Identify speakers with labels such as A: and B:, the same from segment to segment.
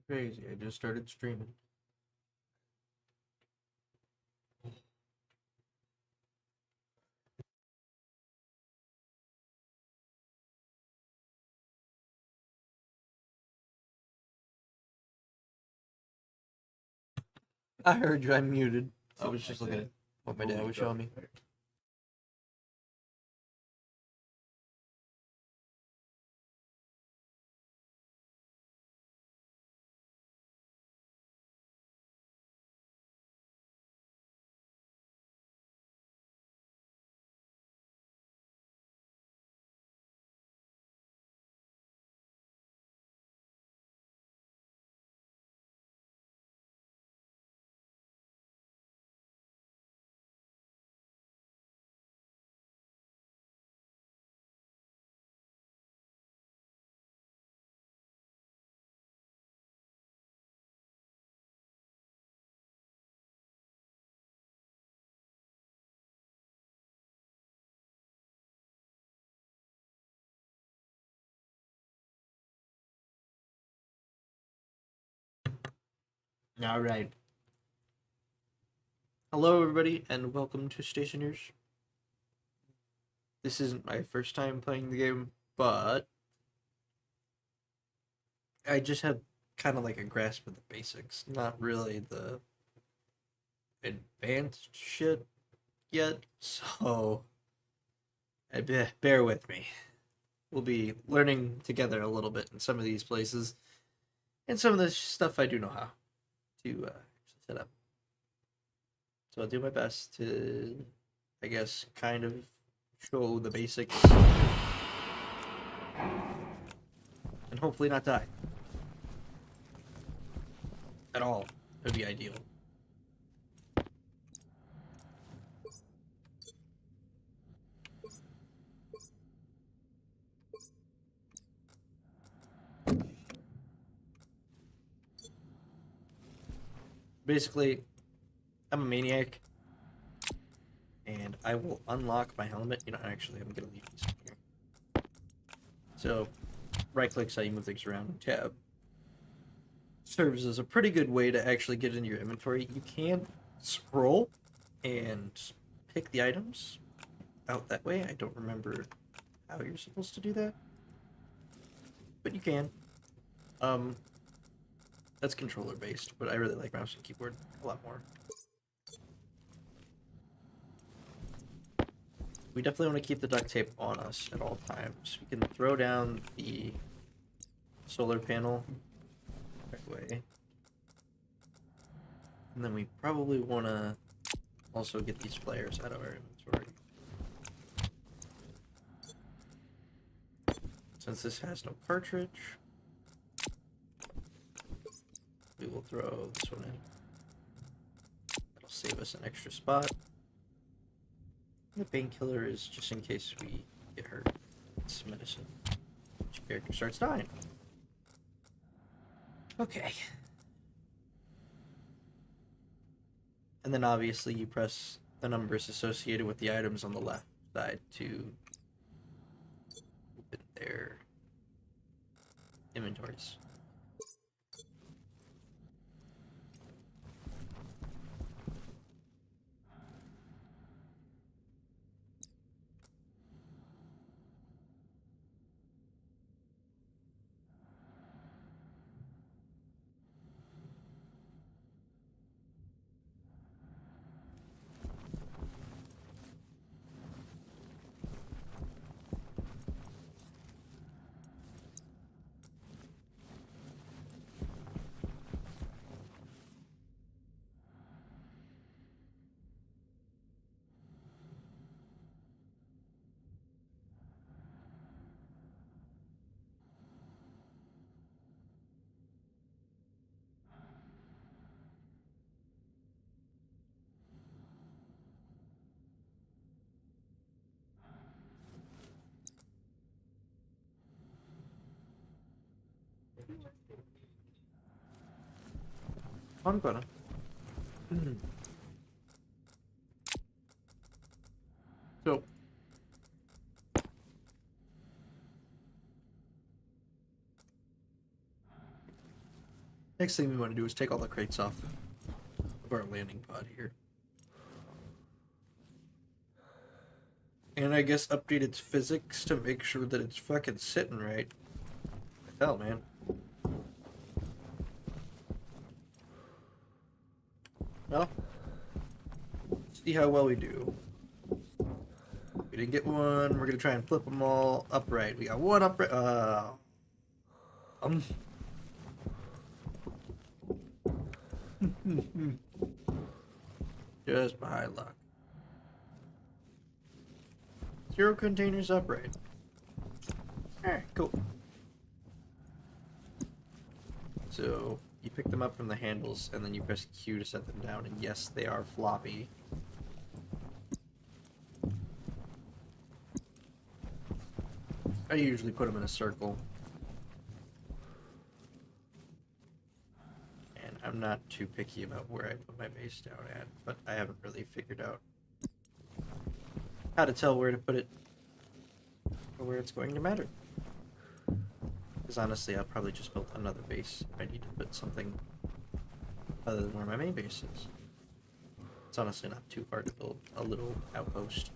A: Crazy. I just started streaming. I heard you. I'm muted. I was just looking at what my dad was showing me. All right. Hello, everybody, and welcome to Stationeers. This isn't my first time playing the game, but I just have kind of like a grasp of the basics, not really the advanced shit yet. So, bear with me. We'll be learning together a little bit in some of these places, and some of the stuff I do know how to set up. So I'll do my best to, I guess, kind of show the basics and hopefully not die at all. Would be ideal. Basically, I'm a maniac, and I will unlock my helmet. You know, actually, I'm gonna leave these here. So, right click so you move things around. Tab serves as a pretty good way to actually get into your inventory. You can scroll and pick the items out that way. I don't remember how you're supposed to do that, but you can. That's controller based, but I really like mouse and keyboard a lot more. We definitely want to keep the duct tape on us at all times. We can throw down the solar panel right away. And then we probably want to also get these flares out of our inventory. Since this has no cartridge, we will throw this one in. That'll save us an extra spot. The painkiller is just in case we get hurt. It's medicine. Your character starts dying. Okay. And then obviously you press the numbers associated with the items on the left side to open their inventories. I'm gonna. So, Next thing we want to do is take all the crates off of our landing pod here. And I guess update its physics to make sure that it's fucking sitting right. Hell, man. Well, see how well we do. We didn't get one. We're gonna try and flip them all upright. We got one upright. Just by luck. 0 containers upright. Alright, cool. So, you pick them up from the handles, and then you press Q to set them down, and yes, they are floppy. I usually put them in a circle. And I'm not too picky about where I put my base down at, but I haven't really figured out how to tell where to put it or where it's going to matter. Because honestly, I'll probably just build another base if I need to put something other than where my main base is. It's honestly not too hard to build a little outpost.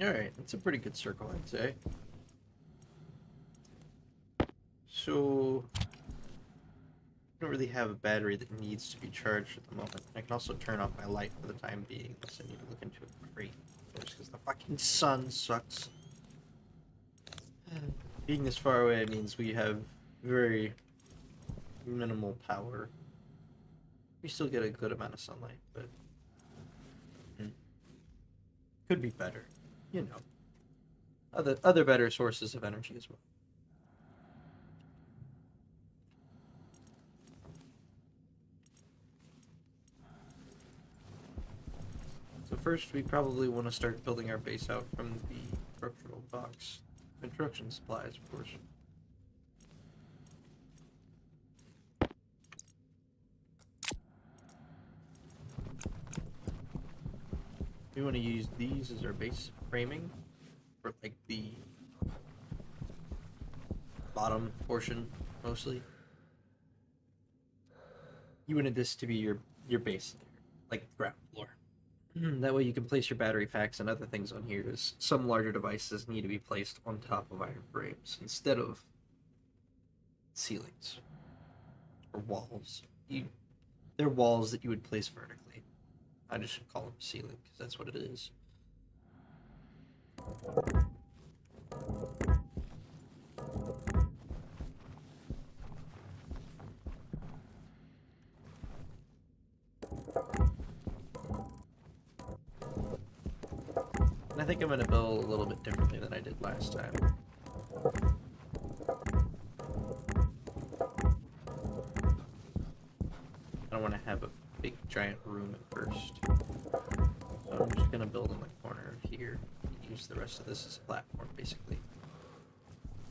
A: Alright, that's a pretty good circle, I'd say. So, I don't really have a battery that needs to be charged at the moment. I can also turn off my light for the time being, unless I need to look into a crate first, because the fucking sun sucks. Being this far away means we have very minimal power. We still get a good amount of sunlight, but could be better. You know, other better sources of energy as well. So first, we probably want to start building our base out from the instructional box. Instruction supplies, of course. We want to use these as our base framing for like the bottom portion mostly. You wanted this to be your base, like ground floor. That way you can place your battery packs and other things on here, as some larger devices need to be placed on top of iron frames instead of ceilings or walls. They're walls that you would place vertically. I just should call them ceiling because that's what it is. And I think I'm going to build a little bit differently than I did last time. I don't want to have a big giant room at first. So I'm just going to build in the corner here. Use the rest of this as a platform, basically.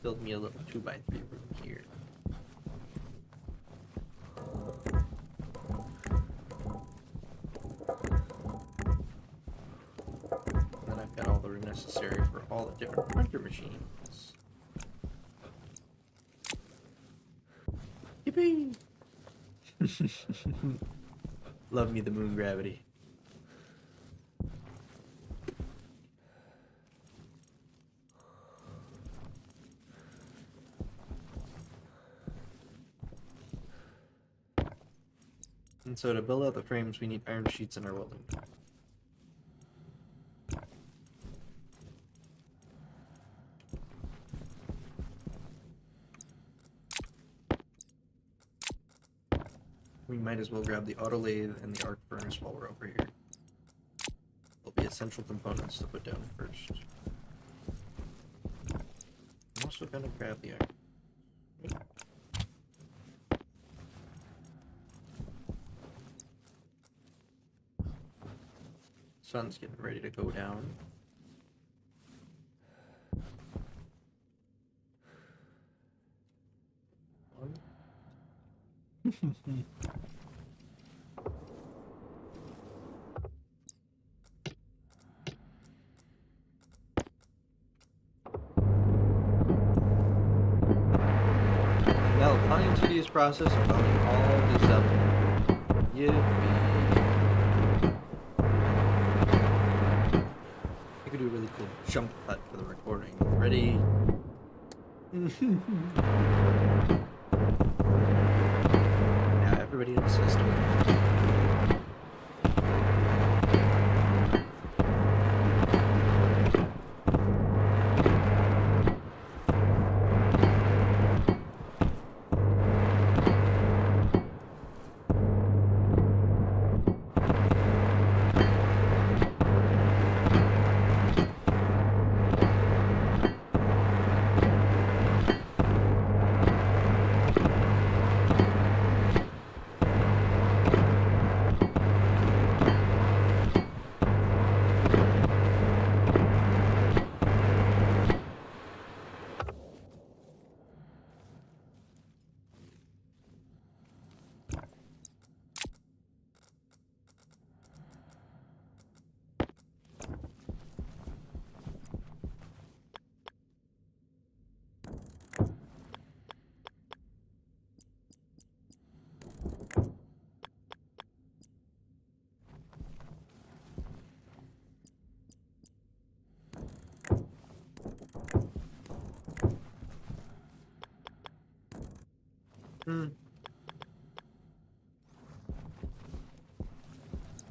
A: Build me a little 2x3 room here. And then I've got all the room necessary for all the different printer machines. Yippee! Love me the moon gravity. And so to build out the frames, we need iron sheets in our welding tool. We might as well grab the auto lathe and the arc furnace while we're over here. They'll be essential components to put down first. I'm also gonna grab the iron. Sun's getting ready to go down. Now, applying tedious process of following all this up. Yippee. I could do a really cool jump cut for the recording. Ready? Now, everybody in the system.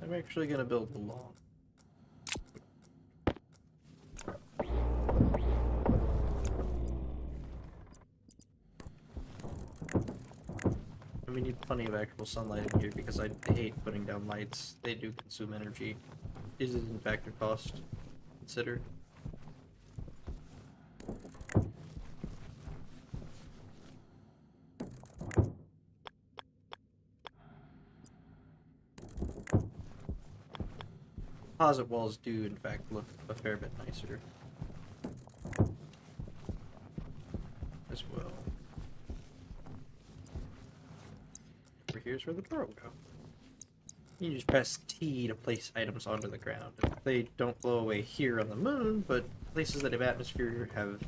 A: I'm actually gonna build a lawn. And we need plenty of actual sunlight in here because I hate putting down lights. They do consume energy. Is it in fact a cost? Consider. Composite walls do, in fact, look a fair bit nicer. As well. Over here's where the door will go. You just press T to place items onto the ground. They don't blow away here on the moon, but places that have atmosphere have,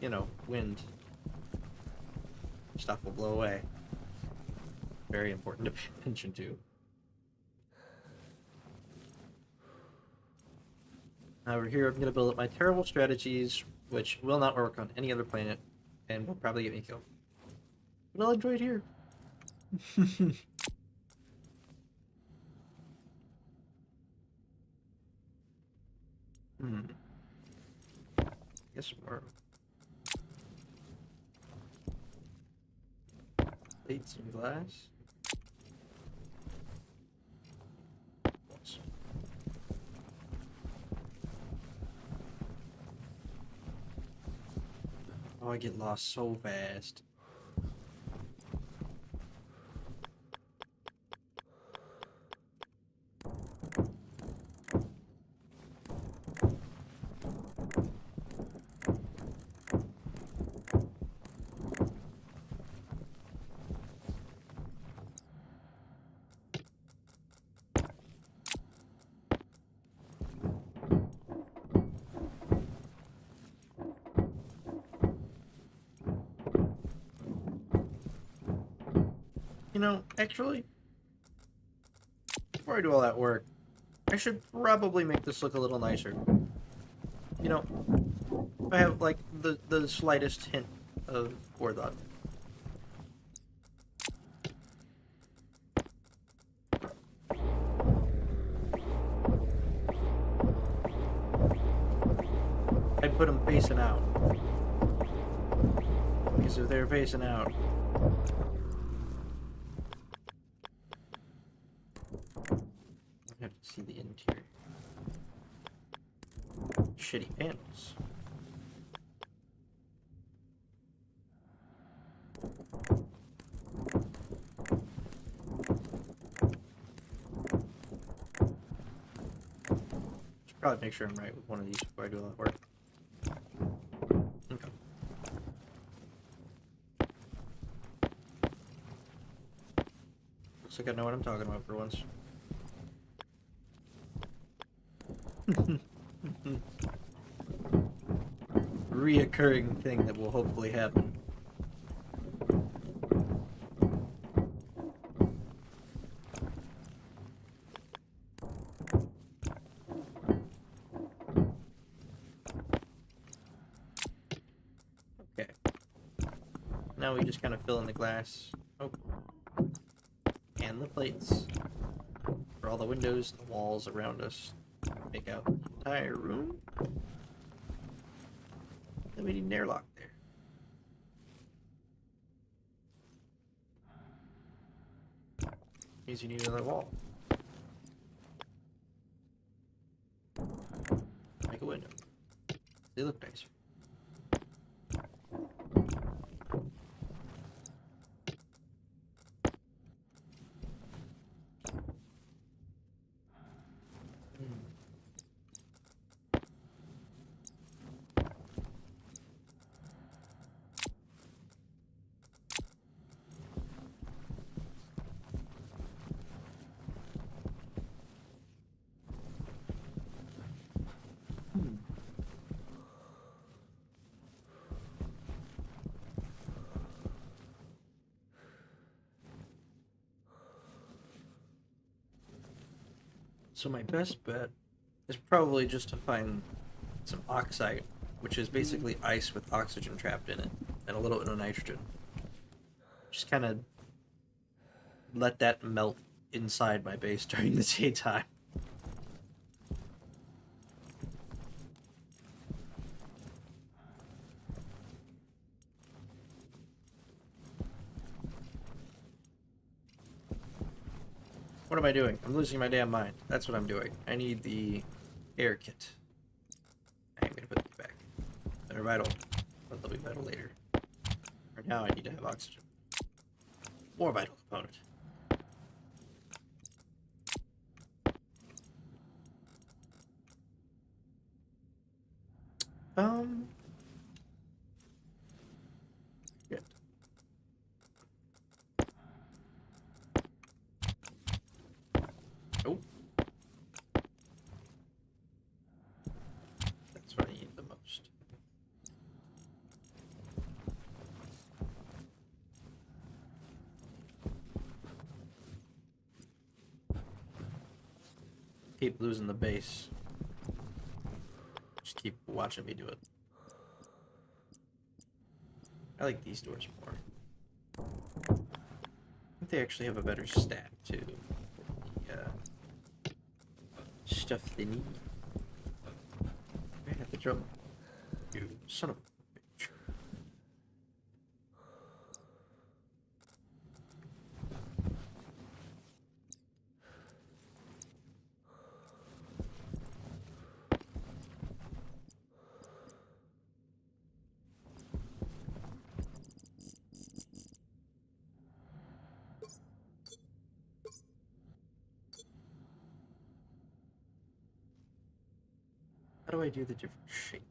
A: you know, wind. Stuff will blow away. Very important to pay attention to. Over here, I'm going to build up my terrible strategies, which will not work on any other planet, and will probably get me killed. But I'll enjoy it here. Guess more. Plates and glass. Oh, I get lost so fast. You know, actually, before I do all that work, I should probably make this look a little nicer. You know, I have, like, the slightest hint of forethought. I'd put them facing out. Because if they're facing out, shitty panels. Should probably make sure I'm right with one of these before I do all that work. Okay. Looks like I know what I'm talking about for once. Reoccurring thing that will hopefully happen. Okay. Now we just kind of fill in the glass. Oh. And the plates. For all the windows and the walls around us. Make out the entire room. Then we need an airlock there. Means you need another wall. Make a window. They look nicer. So my best bet is probably just to find some oxide, which is basically ice with oxygen trapped in it, and a little bit of nitrogen. Just kind of let that melt inside my base during the daytime. What am I doing? I'm losing my damn mind. That's what I'm doing. I need the air kit. I'm gonna put it back. They're vital, but they'll be vital later. For now, I need to have oxygen. More vital component. Good. Oh. That's what I need the most. Keep losing the base. Just keep watching me do it. I like these doors more. I think they actually have a better stat too. The stuff they need. I have the drum. You son of a bitch. How do I do the different shapes?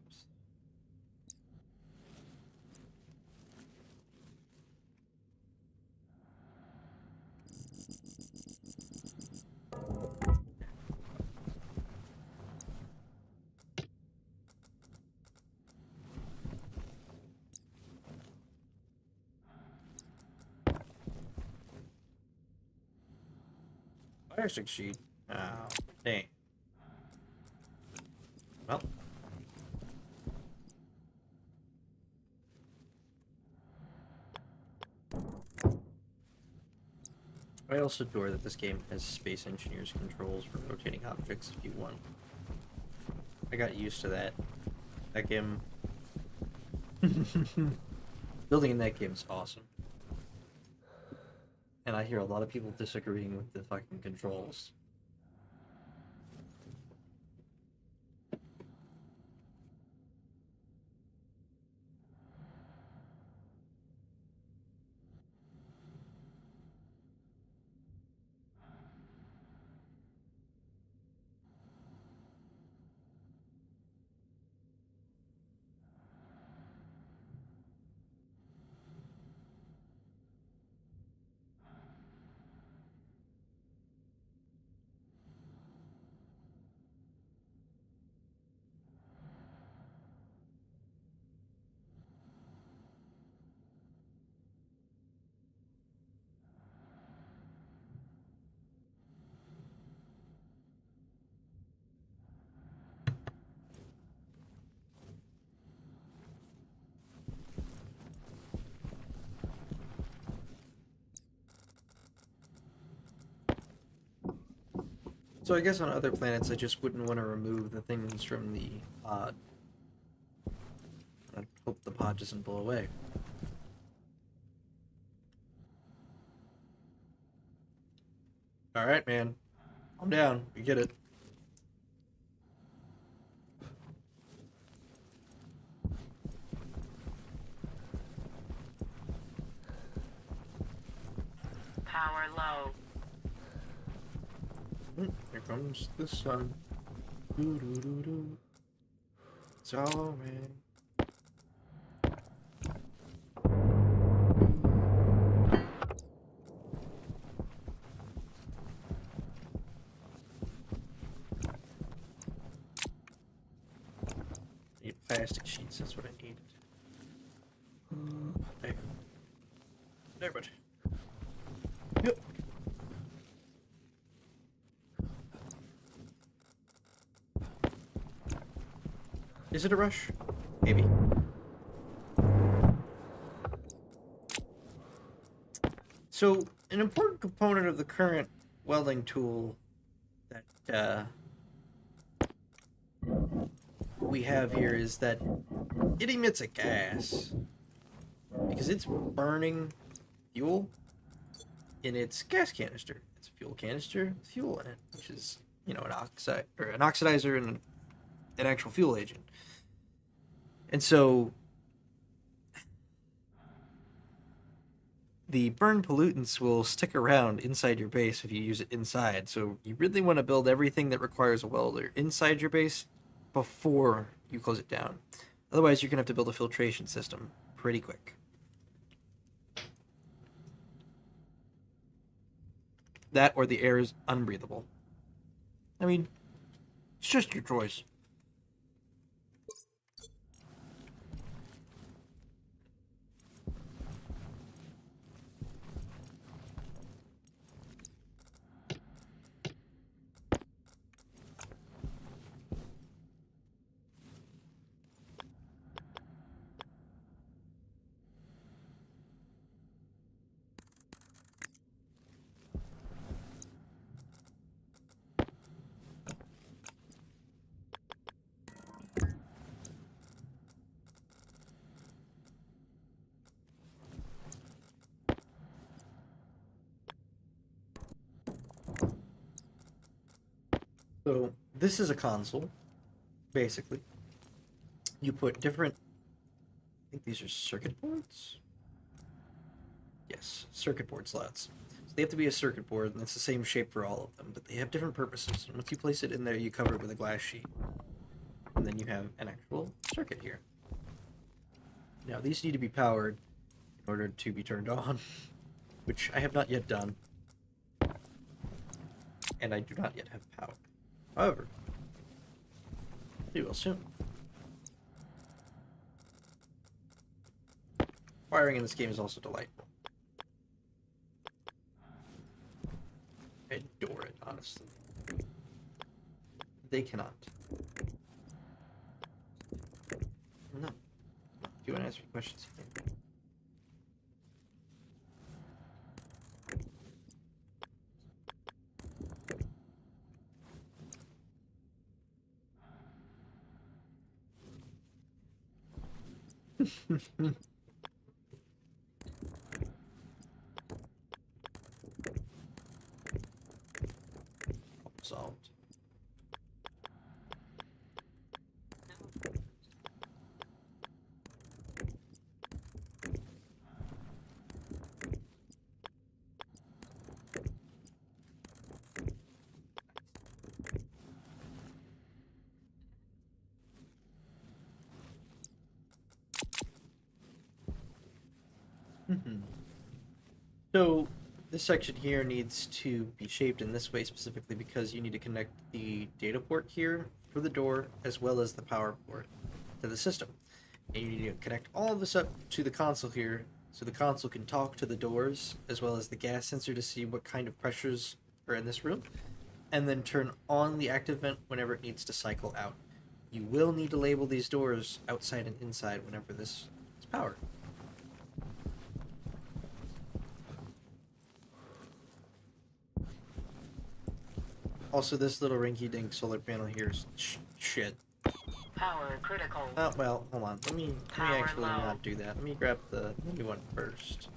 A: Fire stick sheet. Oh, dang. Well. I also adore that this game has Space Engineers controls for rotating objects if you want. I got used to that. That game... Building in that game is awesome. And I hear a lot of people disagreeing with the fucking controls. So I guess on other planets, I just wouldn't want to remove the things from the pod. I hope the pod doesn't blow away. Alright, man. I'm down. We get it.
B: Power low.
A: Here comes the sun. Doo -doo -doo -doo. It's all right. Need plastic sheets, that's what I needed. There. There, but. Yep. Is it a rush? Maybe. So, an important component of the current welding tool that we have here is that it emits a gas because it's burning fuel in its gas canister. It's a fuel canister with fuel in it, which is, you know, an oxidizer and an actual fuel agent. And so the burn pollutants will stick around inside your base if you use it inside. So you really want to build everything that requires a welder inside your base before you close it down. Otherwise, you're going to have to build a filtration system pretty quick. That or the air is unbreathable. I mean, it's just your choice. So this is a console, basically. You put different, I think these are circuit boards? Yes, circuit board slots. So they have to be a circuit board, and it's the same shape for all of them, but they have different purposes. And once you place it in there, you cover it with a glass sheet. And then you have an actual circuit here. Now, these need to be powered in order to be turned on, which I have not yet done. And I do not yet have power. However, we will soon. Wiring in this game is also delightful. I adore it, honestly. They cannot. No. Do you want to answer questions? Solved. So this section here needs to be shaped in this way specifically because you need to connect the data port here for the door as well as the power port to the system. And you need to connect all of this up to the console here so the console can talk to the doors as well as the gas sensor to see what kind of pressures are in this room and then turn on the active vent whenever it needs to cycle out. You will need to label these doors outside and inside whenever this is powered. Also, this little rinky-dink solar panel here is shit.
B: Power critical.
A: Well, hold on. Let me
B: Power
A: actually
B: low.
A: not do that. Let me grab the new one first.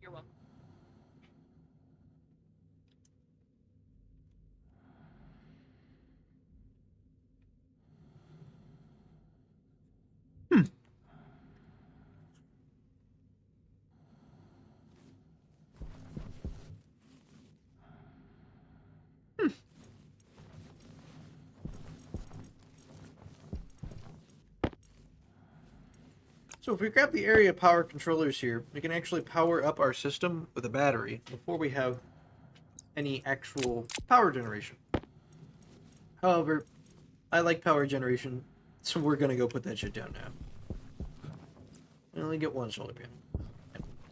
B: You're welcome.
A: So if we grab the area power controllers here, we can actually power up our system with a battery before we have any actual power generation. However, I like power generation, so we're gonna go put that shit down now. I only get one solar panel.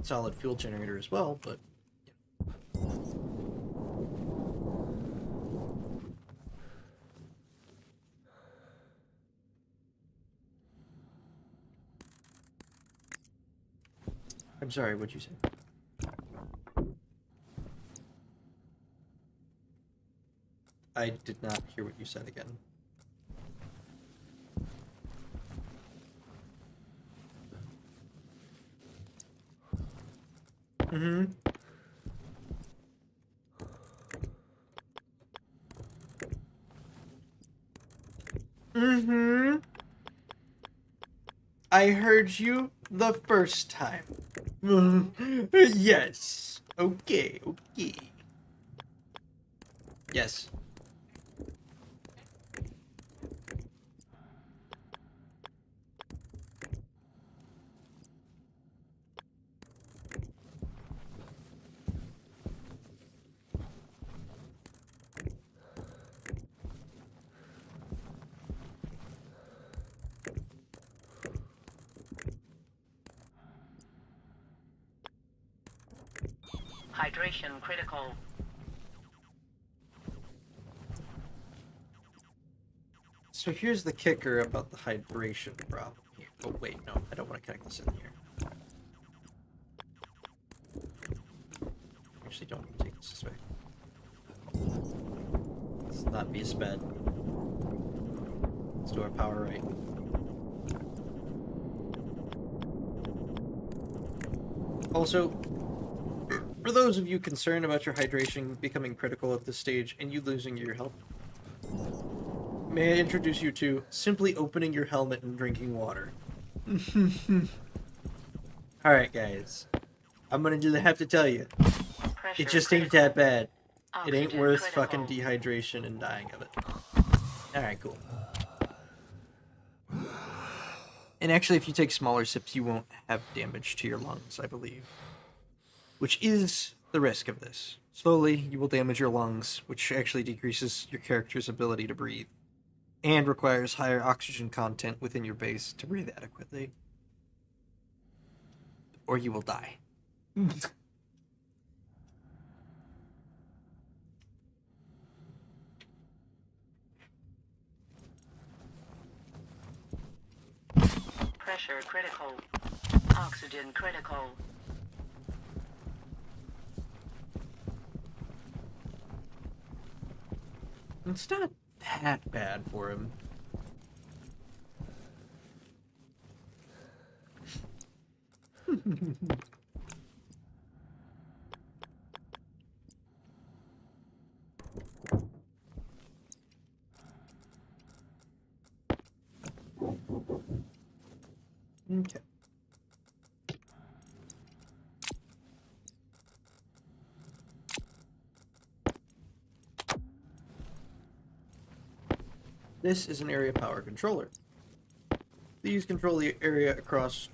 A: Solid fuel generator as well, but I'm sorry, what'd you say? I did not hear what you said again. Mm-hmm. Mm-hmm. I heard you the first time. Yes. Okay, okay. Yes.
B: Hydration critical.
A: So here's the kicker about the hydration problem here. Oh wait, no, I don't want to connect this in here. Actually, don't take this way. Let's not be a sped. Let's do our power right. Also, for those of you concerned about your hydration becoming critical at this stage and you losing your health, may I introduce you to simply opening your helmet and drinking water. Alright, guys. I'm gonna just have to tell you,
B: Pressure
A: it just
B: critical.
A: ain't that bad. It ain't
B: Oxygen
A: worth
B: critical.
A: fucking dehydration and dying of it. Alright, cool. And actually, if you take smaller sips, you won't have damage to your lungs, I believe. Which is the risk of this. Slowly, you will damage your lungs, which actually decreases your character's ability to breathe, and requires higher oxygen content within your base to breathe adequately. Or you will die.
B: Pressure critical. Oxygen critical.
A: It's not that bad for him. Okay. This is an area power controller. These control the area across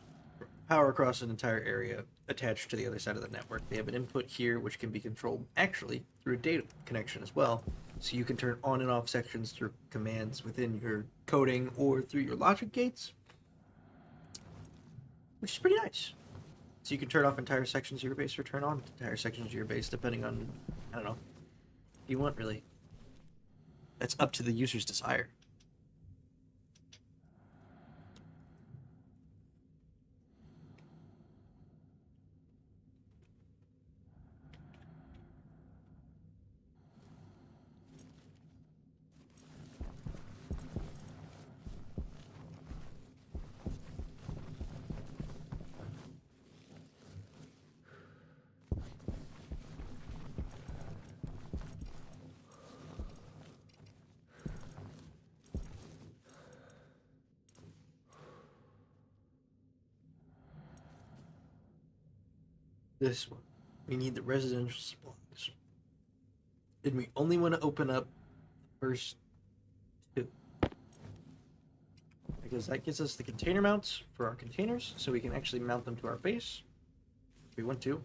A: power across an entire area attached to the other side of the network. They have an input here which can be controlled actually through a data connection as well. So you can turn on and off sections through commands within your coding or through your logic gates, which is pretty nice. So you can turn off entire sections of your base or turn on entire sections of your base, depending on, I don't know, what you want, really. That's up to the user's desire. This one. We need the residential supplies. And we only want to open up the first two. Because that gives us the container mounts for our containers, so we can actually mount them to our base. If we want to.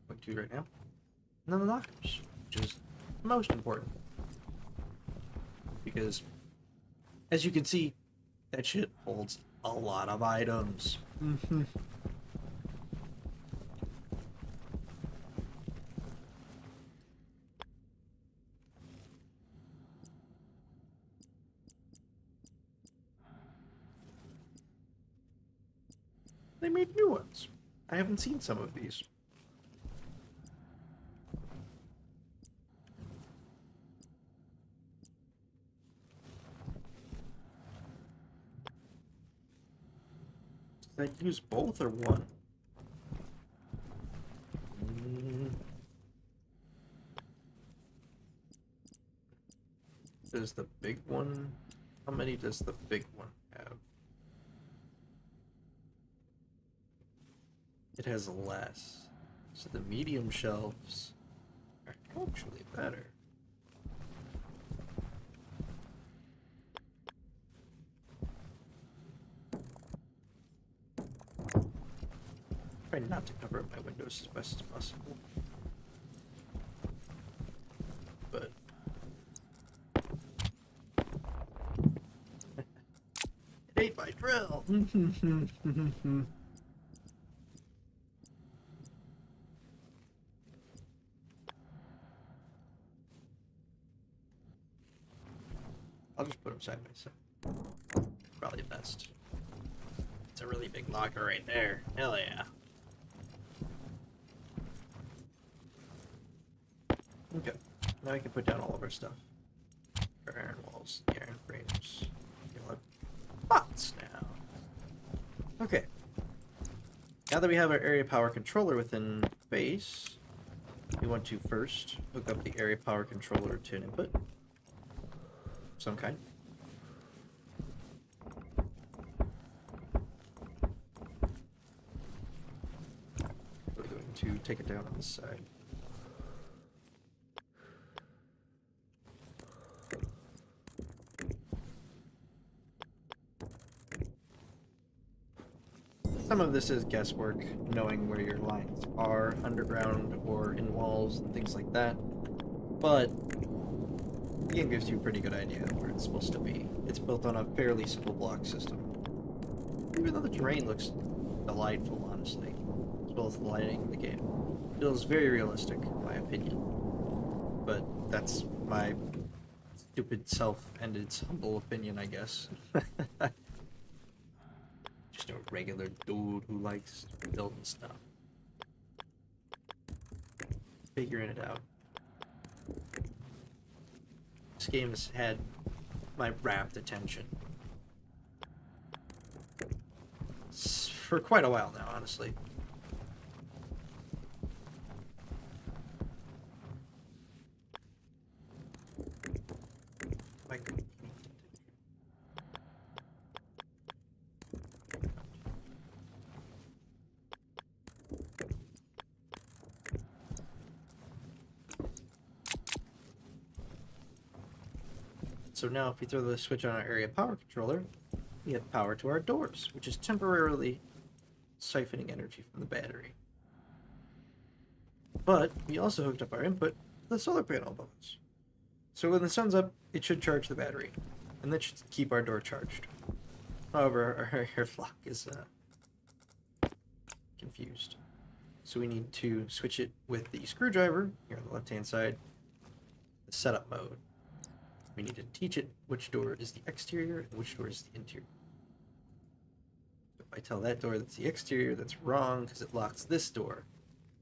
A: Point to right now. And then the lockers, which is most important. Because, as you can see, that shit holds a lot of items. They made new ones. I haven't seen some of these. Did I use both or one? Does the big one... How many does the big one have? It has less. So the medium shelves are actually better. Try not to cover up my windows as best as possible. But it ate my drill. I'll just put them side by side. Probably best. It's a really big locker right there. Hell yeah. Okay. Now we can put down all of our stuff. Our iron walls, the iron frames. We'll have bots now. Okay. Now that we have our area power controller within base, we want to first hook up the area power controller to an input. Some kind. We're going to take it down on this side. Some of this is guesswork, knowing where your lines are underground or in walls and things like that, but the game gives you a pretty good idea of where it's supposed to be. It's built on a fairly simple block system. Even though the terrain looks delightful, honestly, as well as the lighting in the game. It feels very realistic, in my opinion. But that's my stupid self-ended humble opinion, I guess. Just a regular dude who likes building stuff. Figuring it out. This game has had my rapt attention for quite a while now, honestly. My God. So now if we throw the switch on our area power controller, we have power to our doors, which is temporarily siphoning energy from the battery. But we also hooked up our input to the solar panel above us. So when the sun's up, it should charge the battery, and that should keep our door charged. However, our airlock is confused. So we need to switch it with the screwdriver here on the left-hand side, the setup mode. We need to teach it which door is the exterior and which door is the interior. If I tell that door that's the exterior, that's wrong because it locks this door.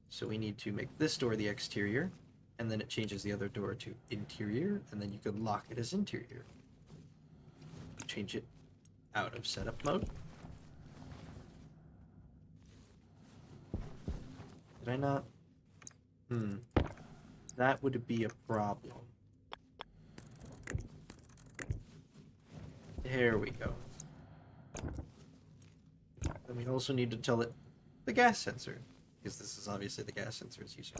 A: So we need to make this door the exterior, and then it changes the other door to interior, and then you could lock it as interior. Change it out of setup mode. Did I not? That would be a problem. There we go. Then we also need to tell it the gas sensor, because this is obviously the gas sensor it's using.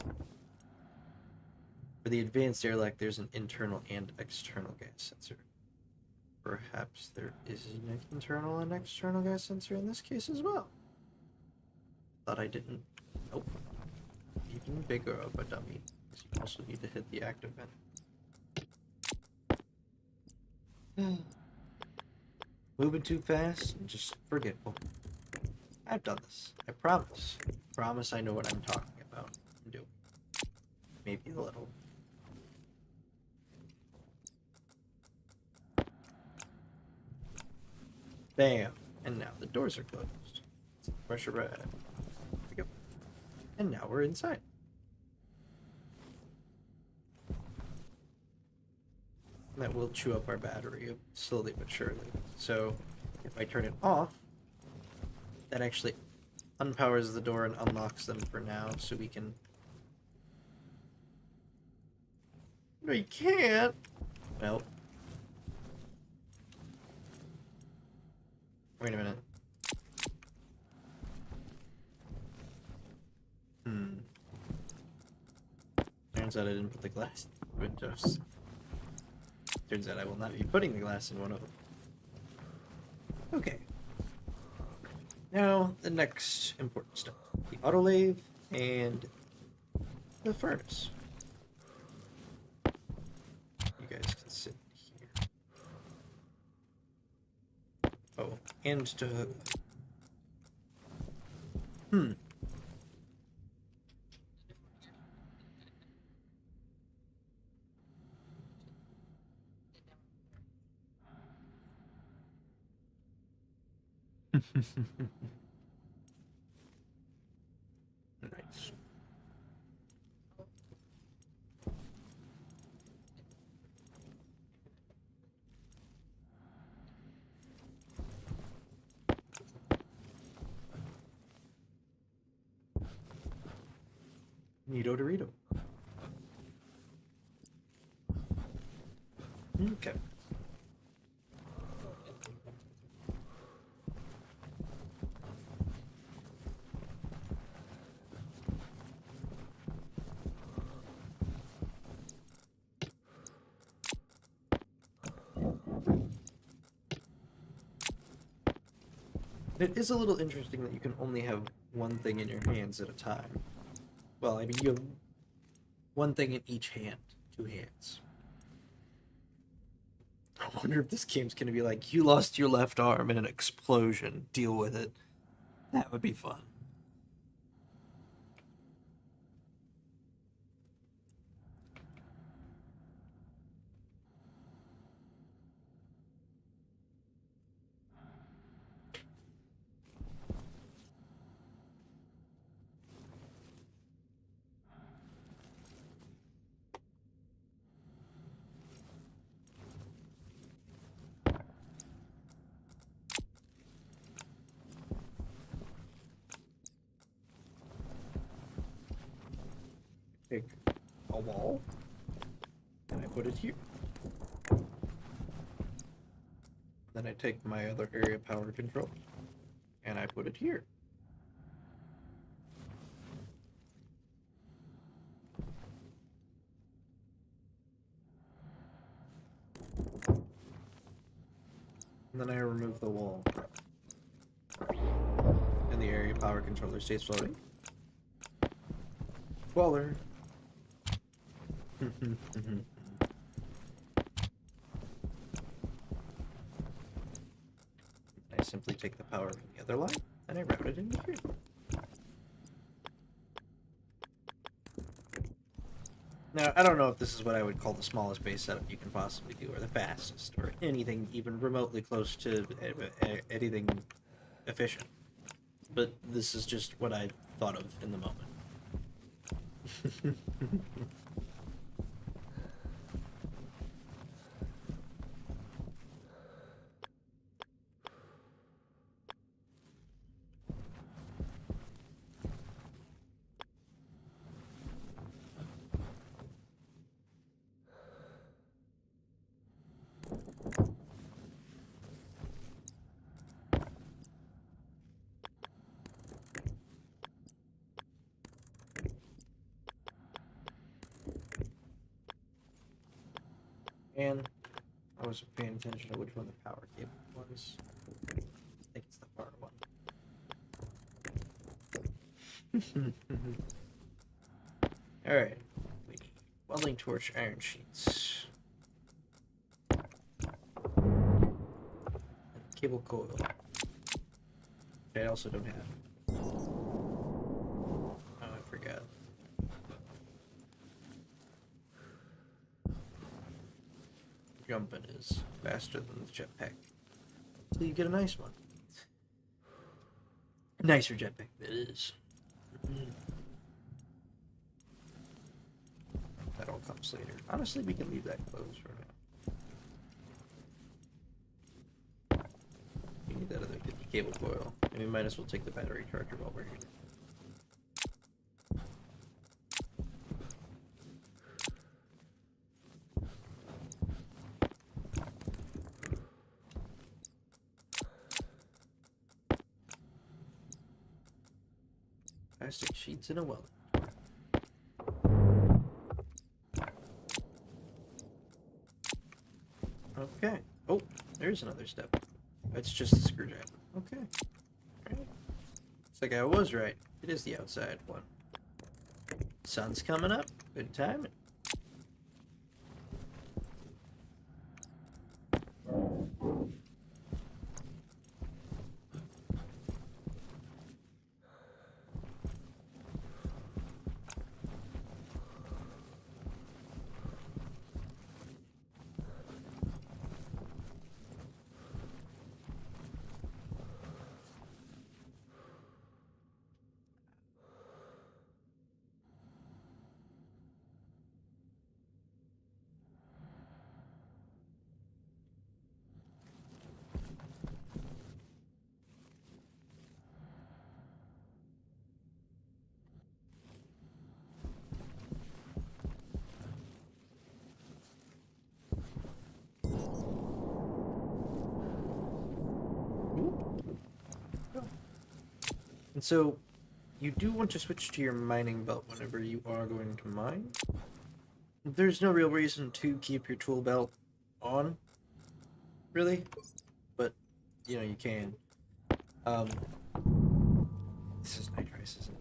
A: For the advanced airlock, there's an internal and external gas sensor. Perhaps there is an internal and external gas sensor in this case as well. Thought I didn't. Nope. Even bigger of a dummy. Because you also need to hit the active vent. Moving too fast and just forgetful. I've done this. I promise. Promise I know what I'm talking about and doing. Maybe a little. Bam. And now the doors are closed. Pressure red. There we go. And now we're inside. And that will chew up our battery slowly but surely. So if I turn it off, that actually unpowers the door and unlocks them for now, so we can... No, you can't! Well... Wait a minute. Turns out I didn't put the glass in the windows. Turns out I will not be putting the glass in one of them. Okay. Now, the next important step. The autolathe and the furnace. You guys can sit here. Oh, and to... Nice. Neato Dorito. Okay. It is a little interesting that you can only have one thing in your hands at a time. Well, I mean, you have one thing in each hand, 2 hands. I wonder if this game's gonna be like, you lost your left arm in an explosion, deal with it. That would be fun. Take a wall, and I put it here. Then I take my other area power control, and I put it here. And then I remove the wall. And the area power controller stays floating. Waller. I simply take the power from the other line and I route it into here. Now, I don't know if this is what I would call the smallest base setup you can possibly do, or the fastest, or anything even remotely close to anything efficient. But this is just what I thought of in the moment. And I wasn't paying attention to which one the power cable was. I think it's the far one. Alright. Welding torch, iron sheets. And cable coil. Which I also don't have. Oh, I forgot. Jumping is faster than the jetpack. So you get a nice one. A nicer jetpack, that is. That all comes later. Honestly, we can leave that closed for now. We need that other 50 cable coil. And we might as well take the battery charger while we're here. Plastic sheets in a welder. Okay. Oh, there's another step. It's just a screwdriver. Okay. Alright. Looks like I was right. It is the outside one. Sun's coming up. Good timing. And so, you do want to switch to your mining belt whenever you are going to mine. There's no real reason to keep your tool belt on, really, but, you know, you can. This is nitrous, isn't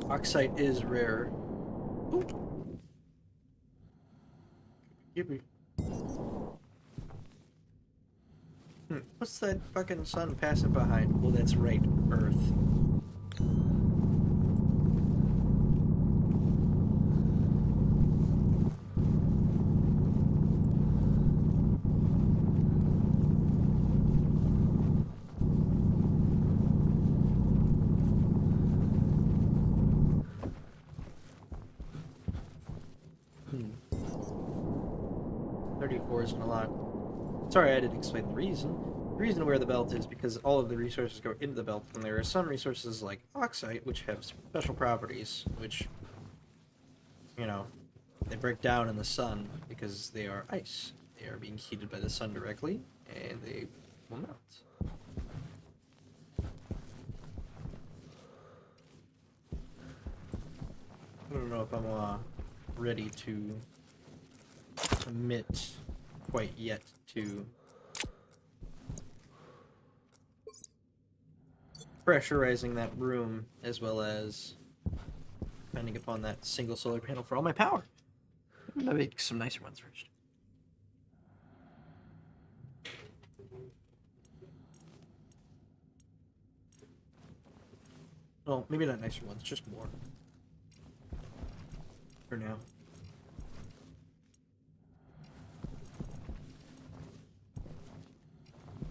A: it? Oxide is rare. Ooh. Yippee. What's that fucking sun passing behind? Well, that's right, Earth. Hmm. 34 isn't a lot. Sorry, I didn't explain the reason. The reason where the belt is because all of the resources go into the belt, and there are some resources like oxide, which have special properties, which, you know, they break down in the sun because they are ice. They are being heated by the sun directly, and they will melt. I don't know if I'm ready to commit quite yet to pressurizing that room, as well as depending upon that single solar panel for all my power. I'm gonna make some nicer ones first. Well, maybe not nicer ones, just more. For now.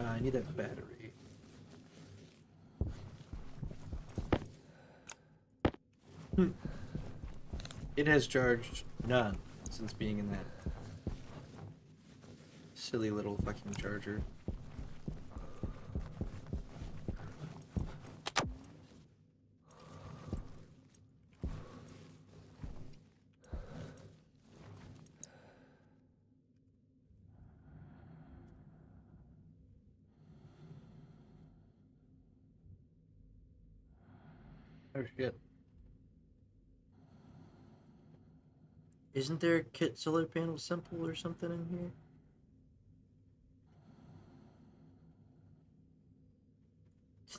A: I need that battery. It has charged none since being in that silly little fucking charger. Oh shit. Isn't there a kit solar panel simple or something in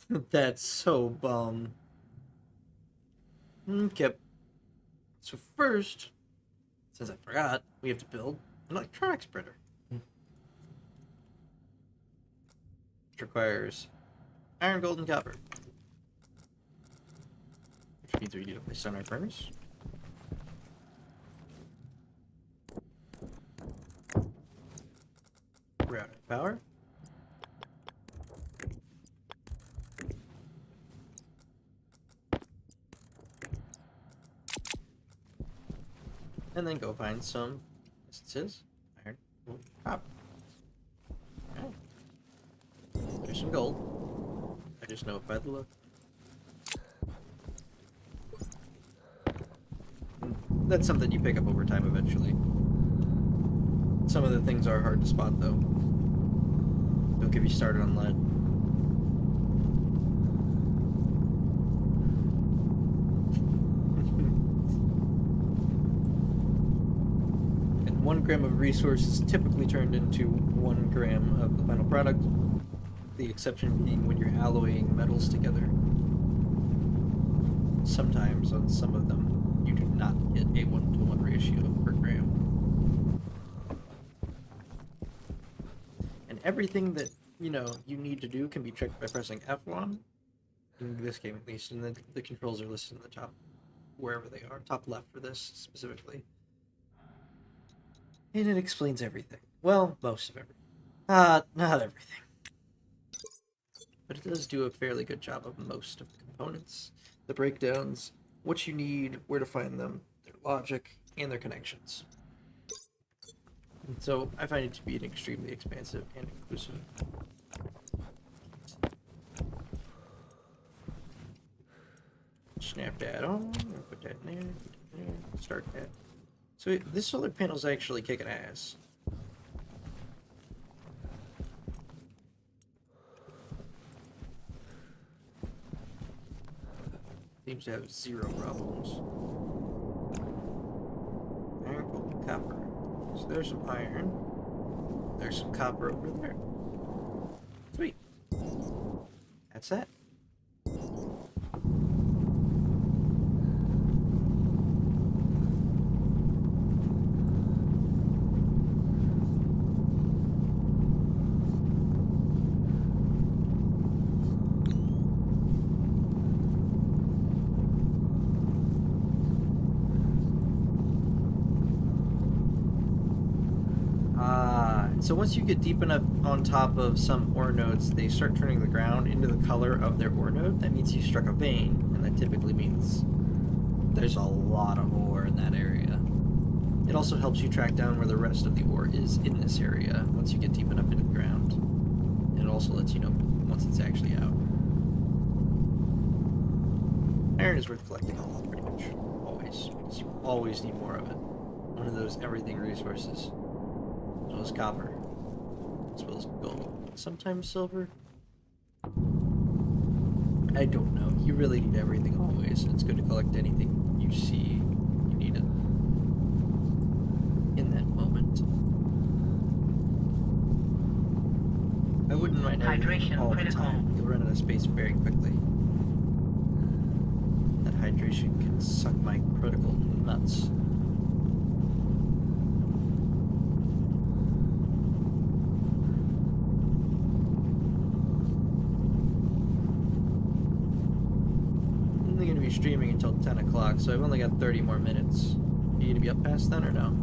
A: here? That's so bum. Okay. So first, since I forgot, we have to build an electronics printer. Which requires iron, gold, and copper. Which means we need to place on our furnace. We're out of power. And then go find some, as it says, iron, gold, copper. Okay. There's some gold. I just know it by the look. That's something you pick up over time eventually. Some of the things are hard to spot though. They'll get you started on lead. And 1 gram of resource is typically turned into 1 gram of the final product. The exception being when you're alloying metals together. Sometimes on some of them you do not get a 1-to-1 ratio per gram. And everything that, you know, you need to do can be checked by pressing F1, in this game at least, and then the controls are listed in the top, wherever they are, top left for this specifically. And it explains everything. Well, most of everything. Not everything. But it does do a fairly good job of most of the components, the breakdowns, what you need, where to find them, their logic, and their connections. And so I find it to be an extremely expansive and inclusive. Snap that on, put that in there, start that. So this solar panel's actually kicking ass. Seems to have 0 problems. Iron, gold, copper. So there's some iron. There's some copper over there. Sweet. That's that. So once you get deep enough on top of some ore nodes, they start turning the ground into the color of their ore node. That means you struck a vein, and that typically means there's a lot of ore in that area. It also helps you track down where the rest of the ore is in this area once you get deep enough into the ground. And it also lets you know once it's actually out. Iron is worth collecting pretty much always, because you always need more of it. One of those everything resources. As well as copper, as well as gold, sometimes silver. I don't know. You really need everything always. It's good to collect anything you see you need it in that moment. I wouldn't mind everything
B: Hydration
A: all
B: critical.
A: the time. You'll run out of space very quickly. That hydration can suck my critical nuts. streaming until 10 o'clock, so I've only got 30 more minutes. Are you gonna be up past then or no?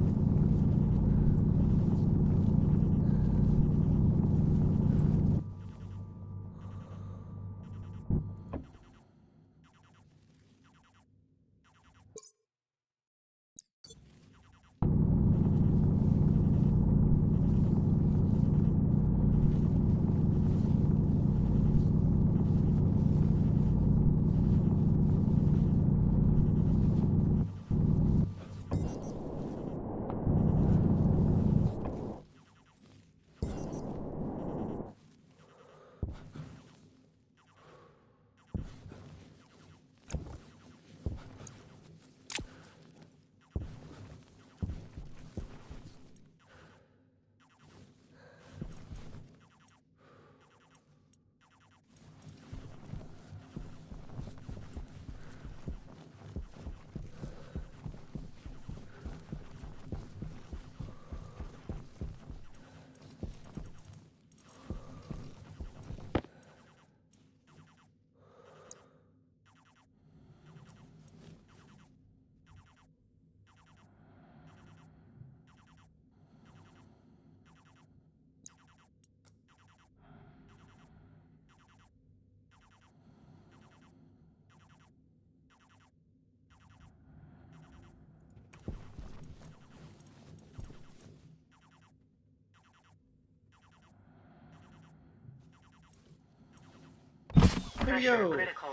A: Here we
B: Pressure
A: go.
B: critical.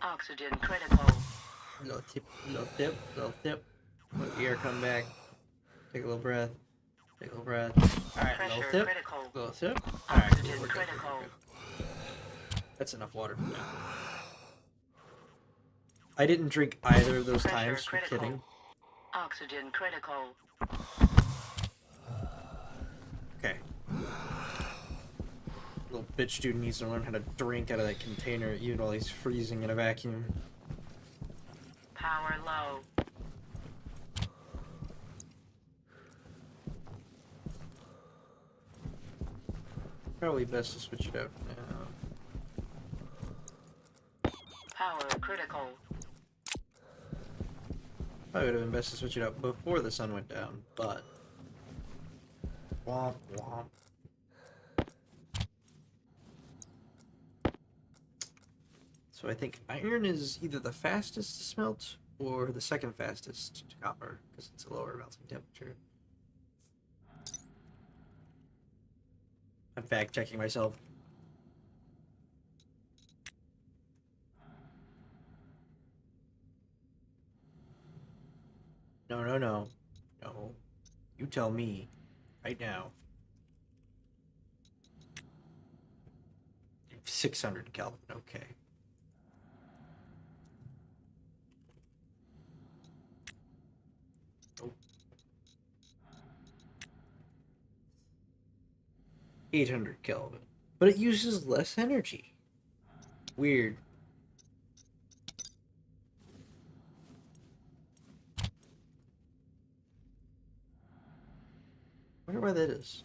B: Oxygen critical.
A: Little tip, little tip, little tip. Let the air come back. Take a little breath. Take a little breath. Alright, little
B: Pressure
A: tip.
B: critical.
A: Little tip. Alright, cool.
B: Oxygen
A: We're good,
B: critical.
A: we're good. That's enough water for now. I didn't drink either of those
B: Pressure
A: times for
B: critical.
A: kidding.
B: Oxygen critical.
A: Okay. Little bitch dude needs to learn how to drink out of that container even while he's freezing in a vacuum.
B: Power low.
A: Probably best to switch it out now.
B: Power critical.
A: Probably would have been best to switch it out before the sun went down, but... Womp womp. So I think iron is either the fastest to smelt or the second fastest to copper, because it's a lower melting temperature. I'm fact checking myself. No, no, no. No. You tell me. Right now. 600 Kelvin, okay. Oh. 800 Kelvin. But it uses less energy. Weird. I wonder why that is.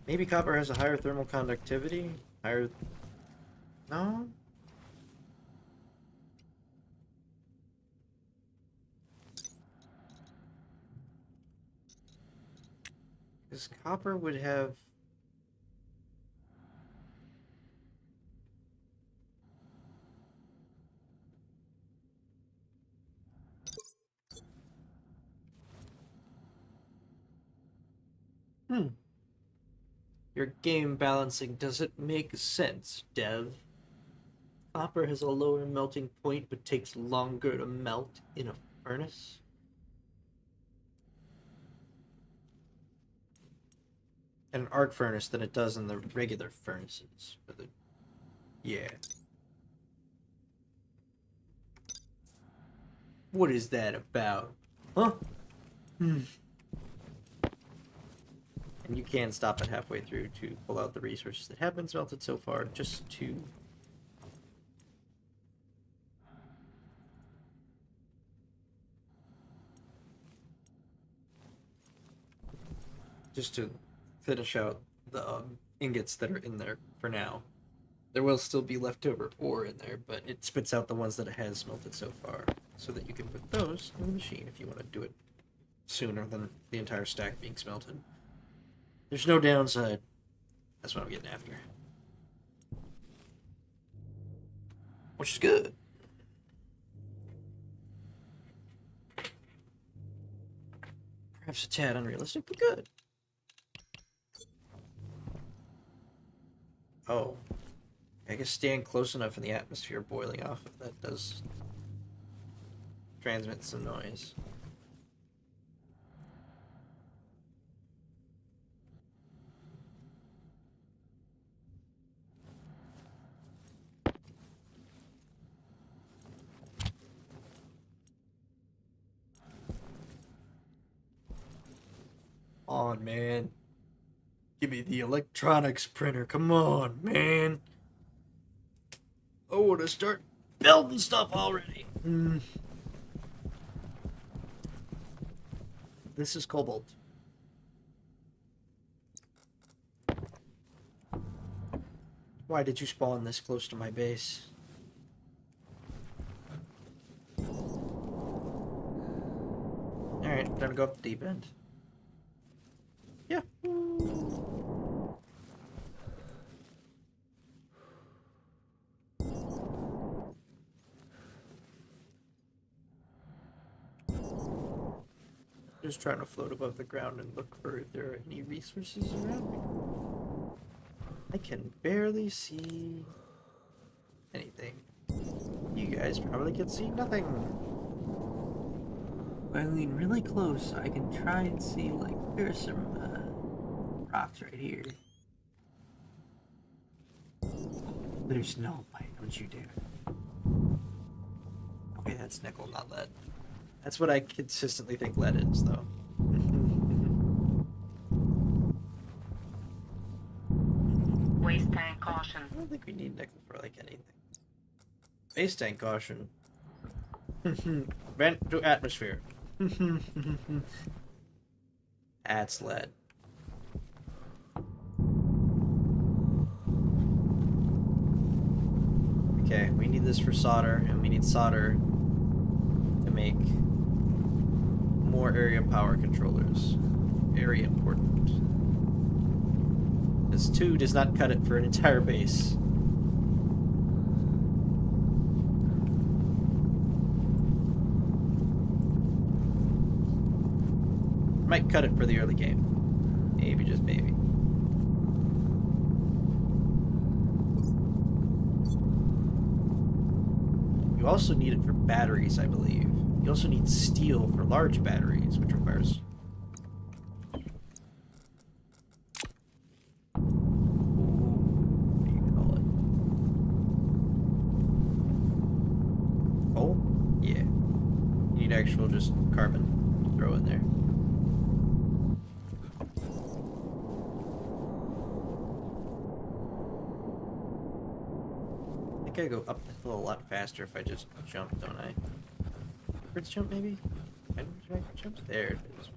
A: Maybe copper has a higher thermal conductivity? Higher... No? Because copper would have... Your game balancing doesn't make sense, Dev. Copper has a lower melting point but takes longer to melt in a furnace. In an arc furnace than it does in the regular furnaces. Yeah. What is that about? Huh? And you can stop it halfway through to pull out the resources that have been smelted so far, just to... finish out the ingots that are in there for now. There will still be leftover ore in there, but it spits out the ones that it has smelted so far, so that you can put those in the machine if you want to do it sooner than the entire stack being smelted. There's no downside. That's what I'm getting after. Which is good. Perhaps a tad unrealistic, but good. Oh. I guess staying close enough in the atmosphere boiling off of that does transmit some noise. On, man. Give me the electronics printer. Come on, man. I want to start building stuff already. This is cobalt. Why did you spawn this close to my base? Alright, time to go up the deep end. Yeah. Just trying to float above the ground and look for if there are any resources around me. I can barely see anything. You guys probably can see nothing. If I lean really close, I can try and see, like, there's some rocks right here. There's no way, don't you dare. Okay, that's nickel, not lead. That's what I consistently think lead is, though.
B: Waste tank caution.
A: I don't think we need nickel for, like, anything. Base tank caution. Vent to atmosphere. That's lead. Okay, we need this for solder, and we need solder to make more area power controllers. Very important. Because 2 does not cut it for an entire base. Might cut it for the early game. Maybe, just maybe. You also need it for batteries, I believe. You also need steel for large batteries, which requires... What do you call it? Coal? Yeah. You need actual just carbon to throw in there. I go up the hill a lot faster if I just jump, don't I? Backwards jump, maybe? I don't backwards jump? There it is.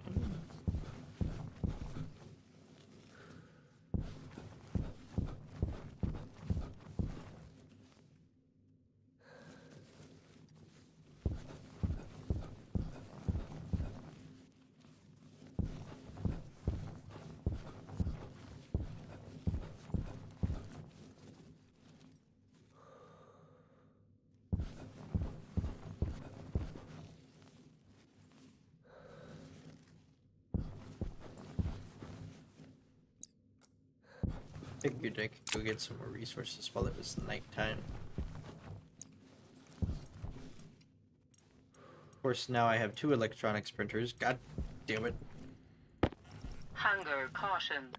A: Figured I could go get some more resources while it was nighttime. Of course, now I have 2 electronics printers. God damn it.
B: Hunger caution.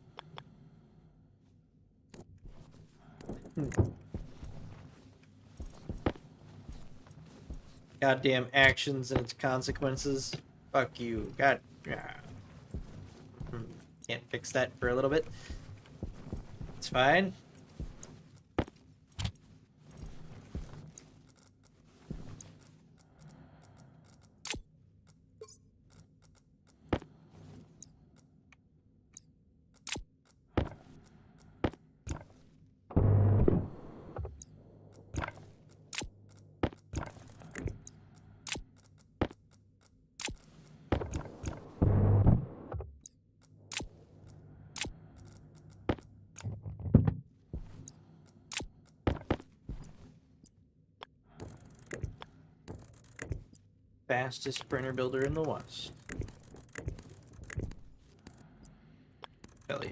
A: Goddamn actions and its consequences. Fuck you. God. Can't fix that for a little bit. It's fine. fastest printer builder in the West. Hell yeah.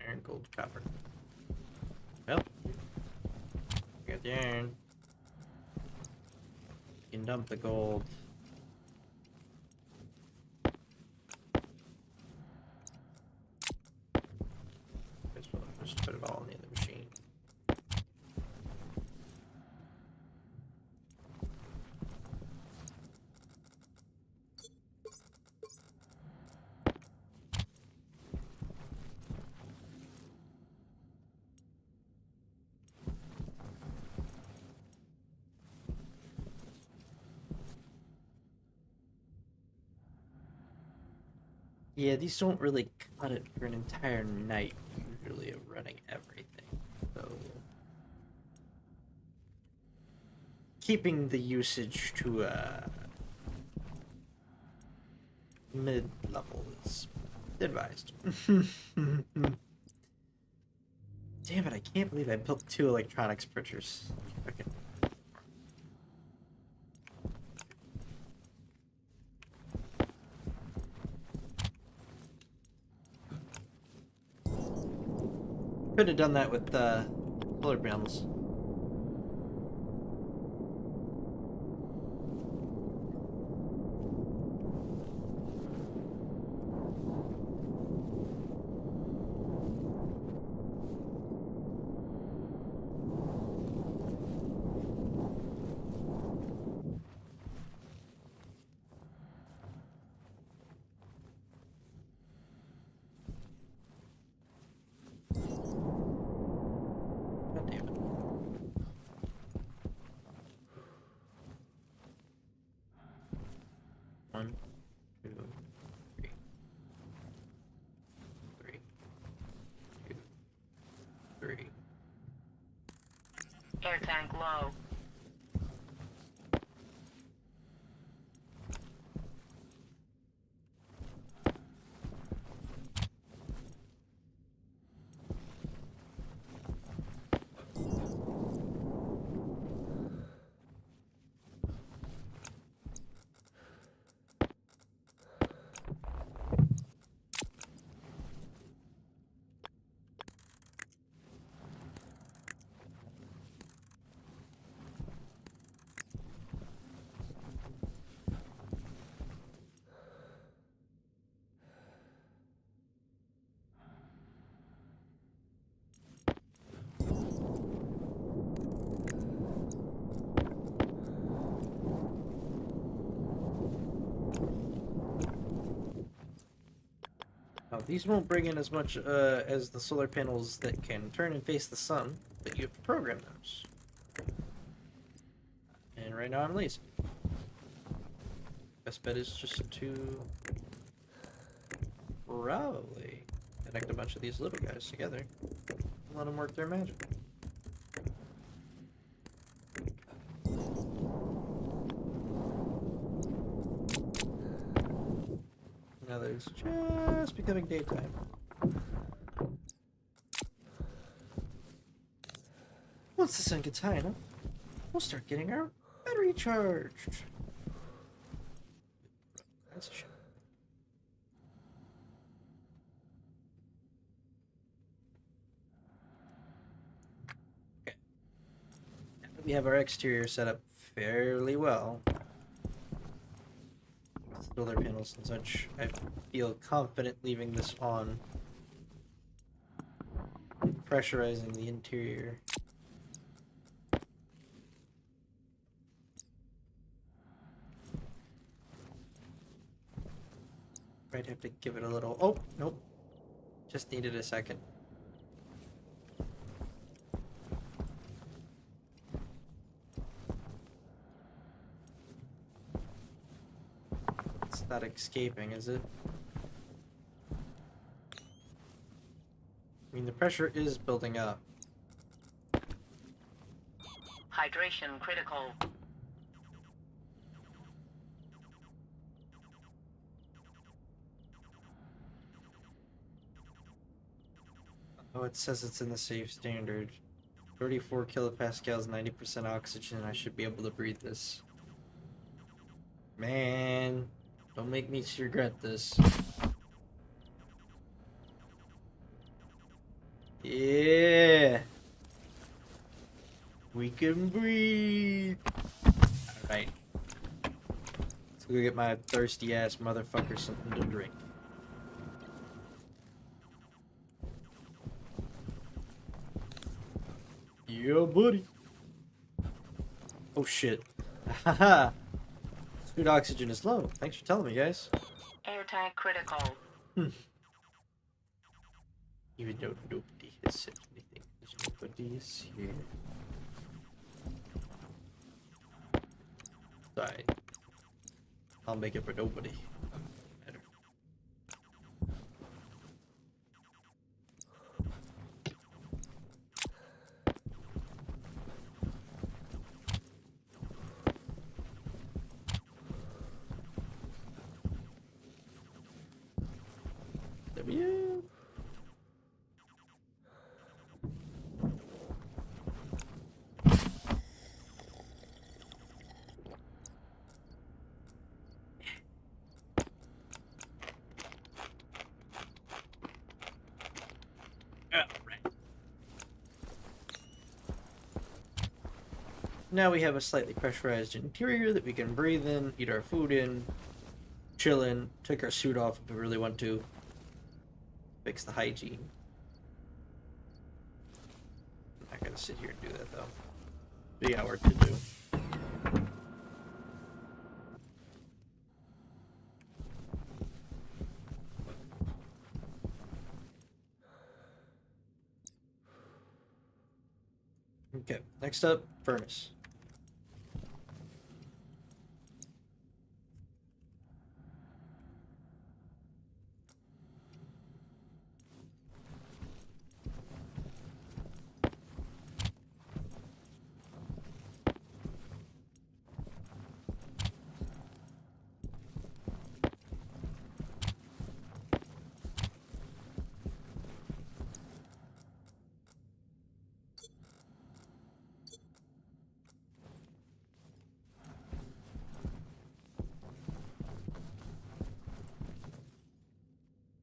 A: Iron, gold, copper. Well, got the iron. You can dump the gold. Just put it all in the other machine. Yeah, these don't really cut it for an entire night, usually, of running everything. So, keeping the usage to mid-level is advised. Damn it, I can't believe I built 2 electronics printers. Okay. Could have done that with solar panels. God damn it. One, two, three. 3, 2, 3.
B: Air tank low.
A: Now, these won't bring in as much as the solar panels that can turn and face the sun, but you have to program those. And right now I'm lazy. Best bet is just to probably connect a bunch of these little guys together and let them work their magic. Now that it's just becoming daytime. Once the sun gets high enough, we'll start getting our battery charged. That's a shame. Okay. Now that we have our exterior set up fairly well, solar panels and such, I feel confident leaving this on, pressurizing the interior. Might have to give it a little. Oh, nope. Just needed a second. It's not escaping, is it? I mean, the pressure is building up.
B: Hydration critical.
A: Oh, it says it's in the safe standard. 34 kilopascals, 90% oxygen. I should be able to breathe this. Man, don't make me regret this. Yeah. We can breathe. Alright. Let's go get my thirsty ass motherfucker something to drink. Yeah, buddy. Oh shit. Haha. Food oxygen is low. Thanks for telling me, guys.
B: Air tank critical.
A: Even though nobody has said anything, because nobody is here. Sorry. I'll make it for nobody. Better. W. Now we have a slightly pressurized interior that we can breathe in, eat our food in, chill in, take our suit off if we really want to. Fix the hygiene. I'm not gonna sit here and do that though. We got work to do. Okay, next up, furnace.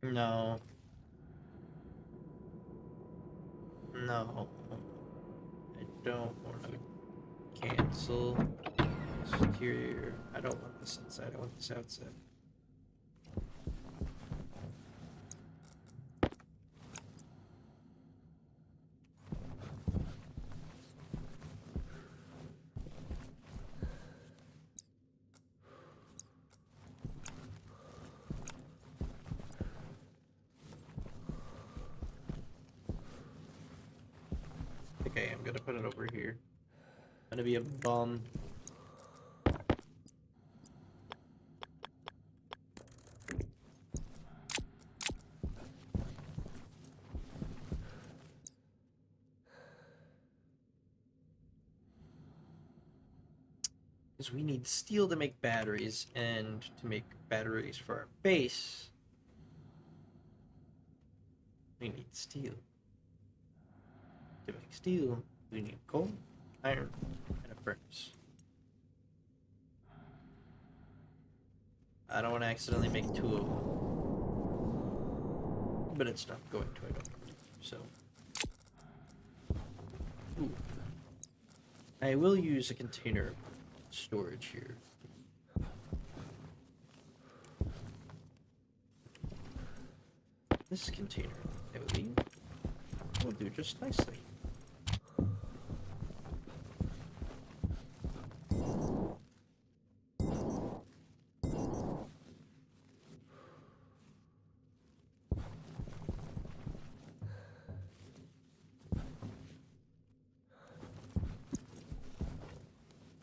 A: No. No. I don't want to cancel exterior. I don't want this inside. I want this outside. Okay, I'm gonna put it over here. I'm gonna be a bum. Because we need steel to make batteries, and to make batteries for our base, we need steel. To make steel, we need coal, iron, and a furnace. I don't want to accidentally make two of them. But it's not going to, I don't believe. So. Ooh. I will use a container storage here. This container, I believe, will do just nicely.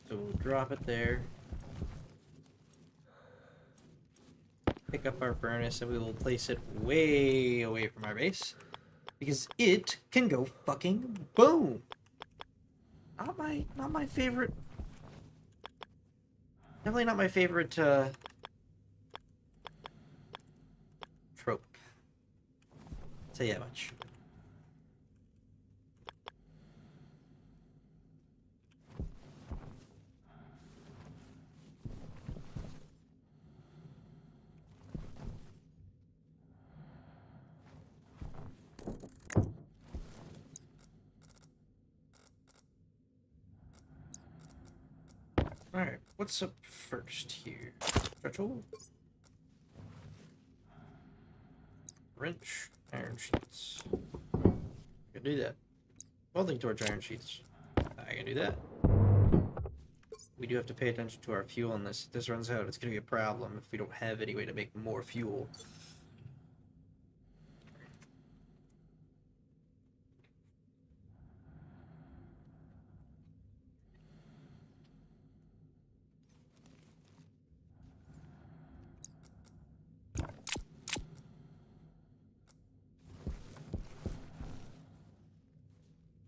A: So we'll drop it there. Pick up our furnace and we will place it way away from our base. Because it can go fucking boom! Not my favorite. Definitely not my favorite trope. I'll tell you that much. what's up first here? Petrol. Wrench. Iron sheets. I can do that. Welding torch iron sheets. I can do that. We do have to pay attention to our fuel on this. If this runs out, it's going to be a problem if we don't have any way to make more fuel.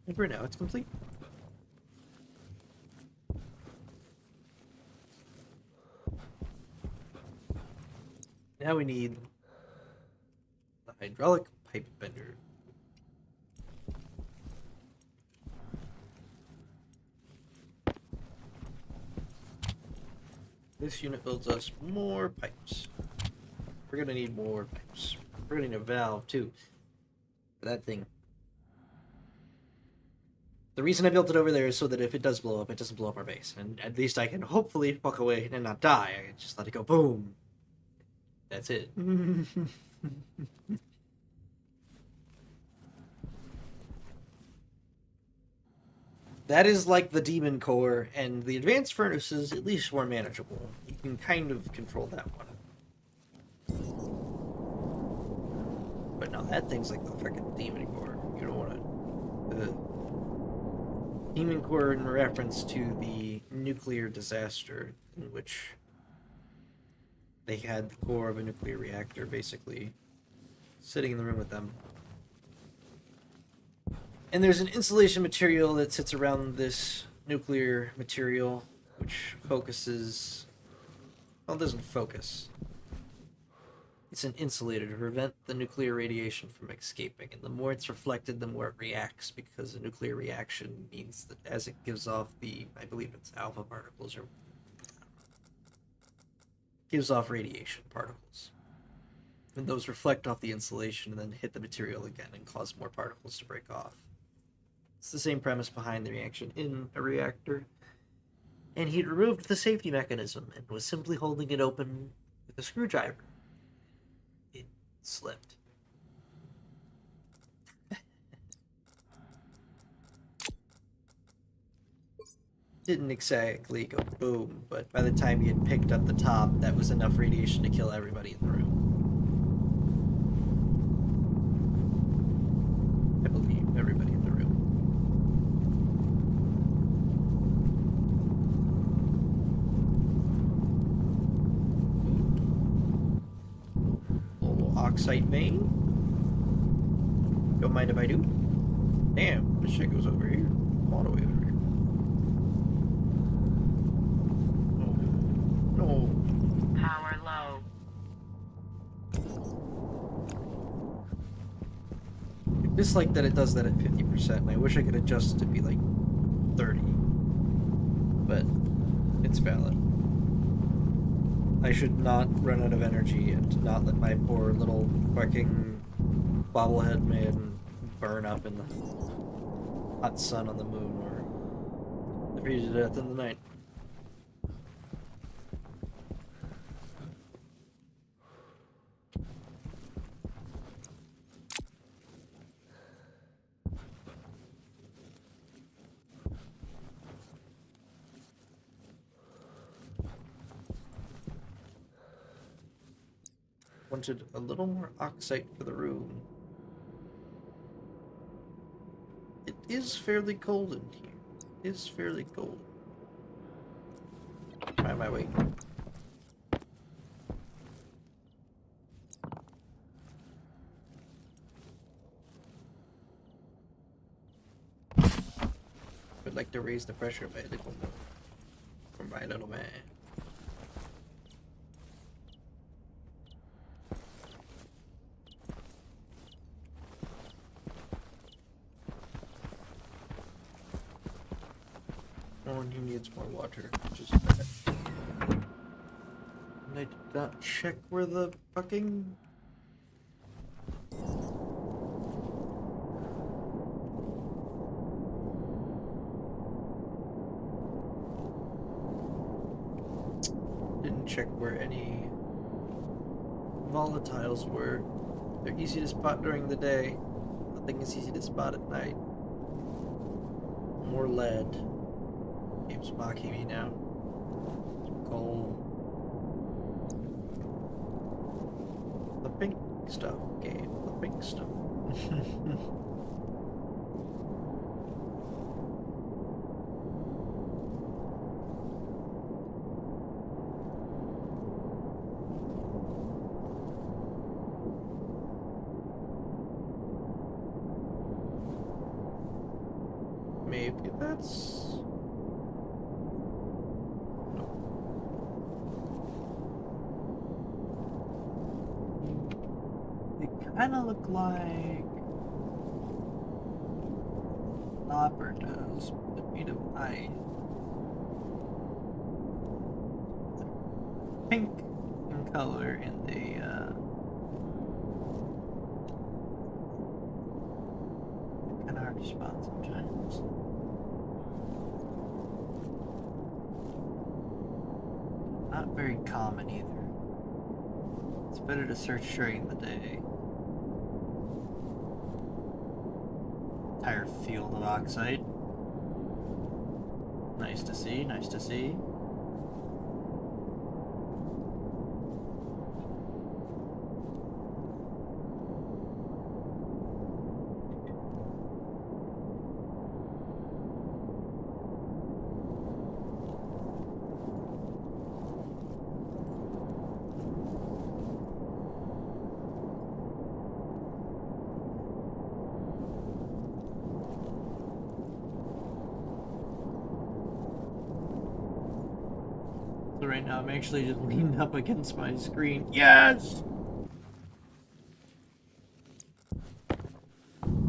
A: And for now, it's complete. Now we need the hydraulic pipe bender. This unit builds us more pipes. We're gonna need more pipes. We're gonna need a valve too for that thing. The reason I built it over there is so that if it does blow up, it doesn't blow up our base. And at least I can hopefully walk away and not die. I can just let it go boom. That's it. That is like the demon core, and the advanced furnace is at least more manageable. You can kind of control that one. But no, that thing's like the freaking demon core. You don't want to... Demon core in reference to the nuclear disaster in which they had the core of a nuclear reactor basically sitting in the room with them. And there's an insulation material that sits around this nuclear material which focuses... Well, it doesn't focus. It's an insulator to prevent the nuclear radiation from escaping, and the more it's reflected, the more it reacts, because a nuclear reaction means that as it gives off the, I believe it's alpha particles, or gives off radiation particles. And those reflect off the insulation and then hit the material again and cause more particles to break off. It's the same premise behind the reaction in a reactor. And he'd removed the safety mechanism and was simply holding it open with a screwdriver. Slipped. Didn't exactly go boom, but by the time he had picked up the top, that was enough radiation to kill everybody in the room. I believe everybody in the room. Oxide vein. Don't mind if I do. Damn, this shit goes over here. All the way over here. No.
B: Power low.
A: I dislike that it does that at 50%, and I wish I could adjust it to be like 30. But it's valid. I should not run out of energy and not let my poor little fucking bobblehead man burn up in the hot sun on the moon or freeze to death in the night. Wanted a little more oxide for the room. It is fairly cold in here. It is fairly cold. Am I way? Would like to raise the pressure by a little more for my little man. Oh, and he needs more water, which is bad. And I did not check where the fucking... check where any volatiles were. They're easy to spot during the day. Nothing is easy to spot at night. More lead. Game's mocking me now. Coal. The pink stuff, game. The pink stuff. Maybe that's... No. They kind of look like Lopper does, but made of ice. Pink in color, and they kind of hard to spot sometimes. Not very common either. It's better to search during the day. Entire field of oxide. Nice to see, nice to see. So right now I'm actually just leaning up against my screen. Yes!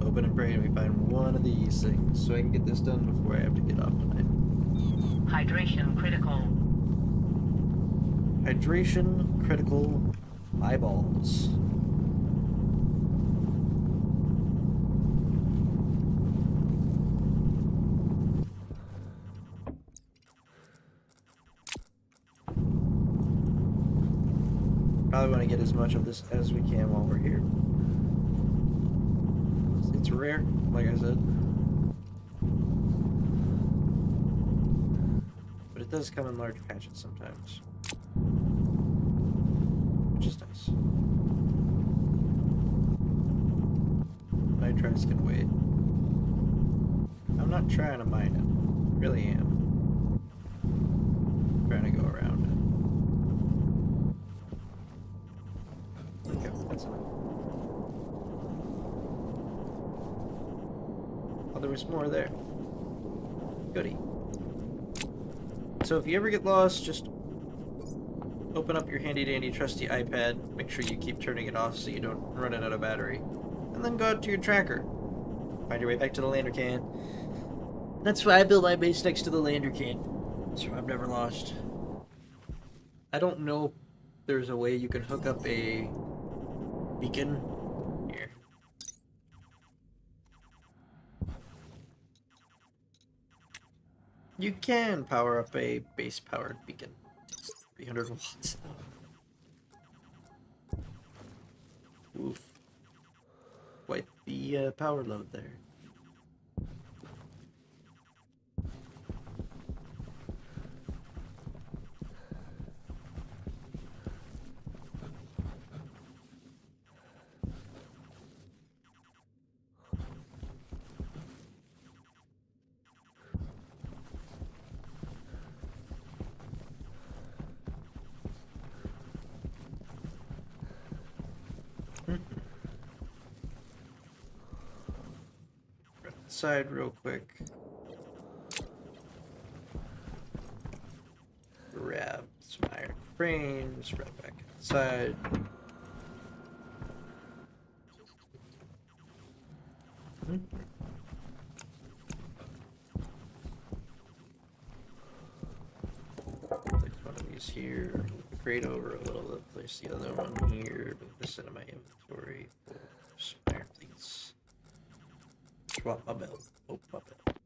A: Open and pray and we find one of these things so I can get this done before I have to get off tonight.
B: Hydration critical.
A: Hydration critical eyeballs. Probably want to get as much of this as we can while we're here. It's rare, like I said. But it does come in large patches sometimes. Which is nice. Nitrites can wait. I'm not trying to mine it. I really am. I'm trying to go around it. Okay, that's enough. Oh, there was more there. Goody. So if you ever get lost, just open up your handy-dandy trusty iPad. Make sure you keep turning it off so you don't run it out of battery. And then go out to your tracker. Find your way back to the lander can. That's why I built my base next to the lander can. So I'm never lost. I don't know if there's a way you can hook up a beacon here. You can power up a base powered beacon. It's 300 watts. Oof. Quite the power load there. Side real quick. Grab some iron frames, right back inside. Place one of these here. Move the crate over a little bit. Place the other one here. Move this into my inventory. Some iron plates. Swap my belt. Oh, my belt.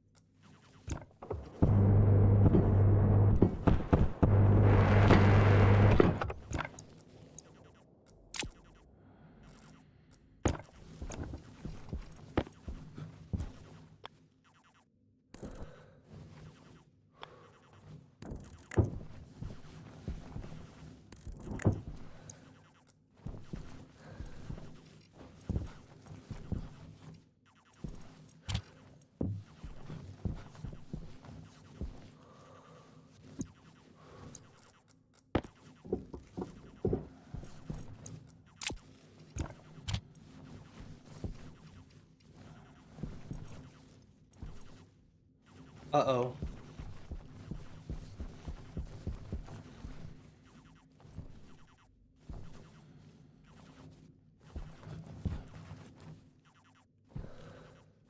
A: Uh-oh.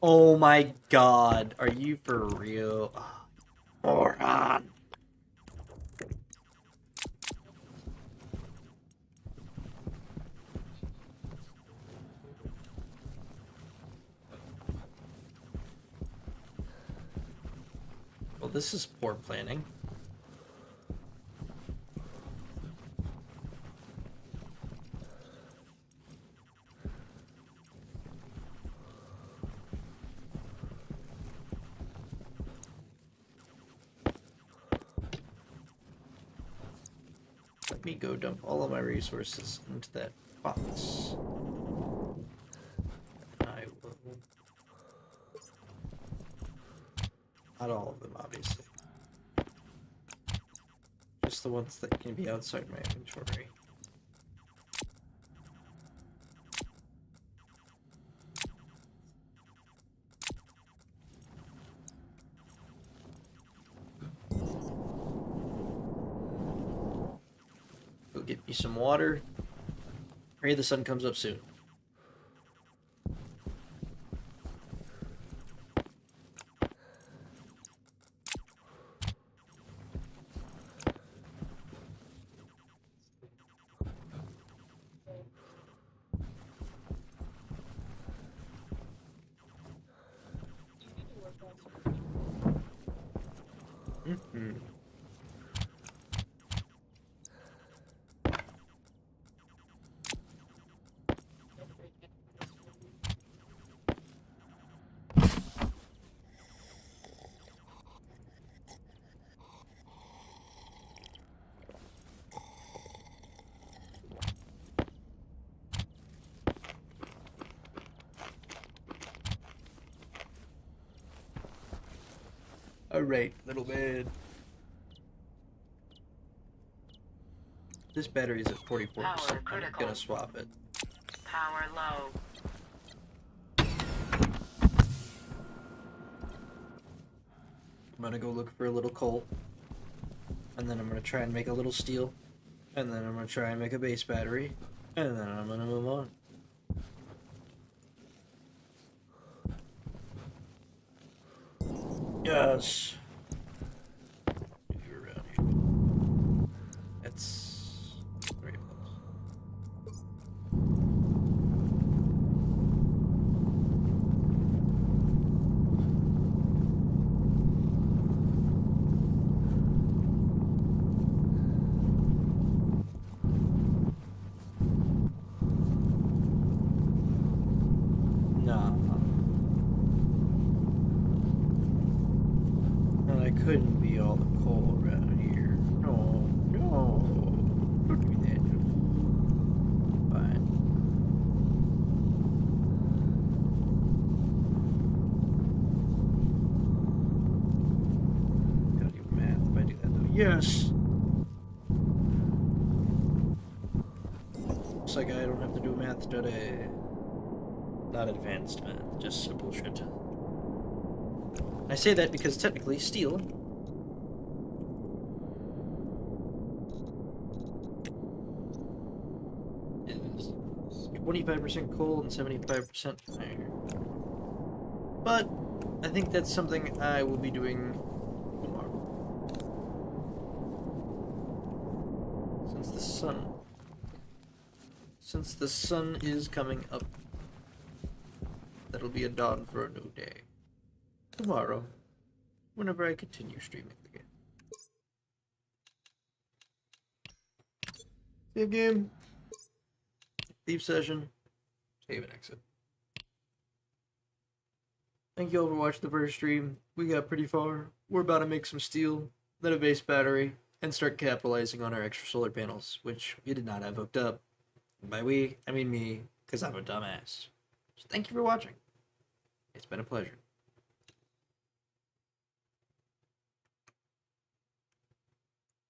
A: Oh my god. Are you for real? Moron. Well, this is poor planning. Let me go dump all of my resources into that box. I will. Not all of them, obviously. Just the ones that can be outside my inventory. Go get me some water. Pray the sun comes up soon. Mm-hmm. Alright, little man. This battery is at 44%.
B: Power
A: I'm
B: critical.
A: gonna swap it.
B: Power low.
A: I'm gonna go look for a little coal. And then I'm gonna try and make a little steel. And then I'm gonna try and make a base battery. And then I'm gonna move on. Yes. You're around here. That's very close. Nah. And I couldn't be all the coal around here. No, no. Don't do that. Fine. Gotta do math if I do that though. Yes! Looks like I don't have to do math today. Not advanced math, just simple shit. I say that because technically steel is 25% coal and 75% iron. But I think that's something I will be doing tomorrow. Since the sun is coming up, that'll be a dawn for a new day. Tomorrow, whenever I continue streaming the game. Save game. Leave session. Save and exit. Thank you all for watching the first stream. We got pretty far. We're about to make some steel, then a base battery, and start capitalizing on our extra solar panels, which we did not have hooked up. And by we, I mean me, because I'm a dumbass. So thank you for watching. It's been a pleasure.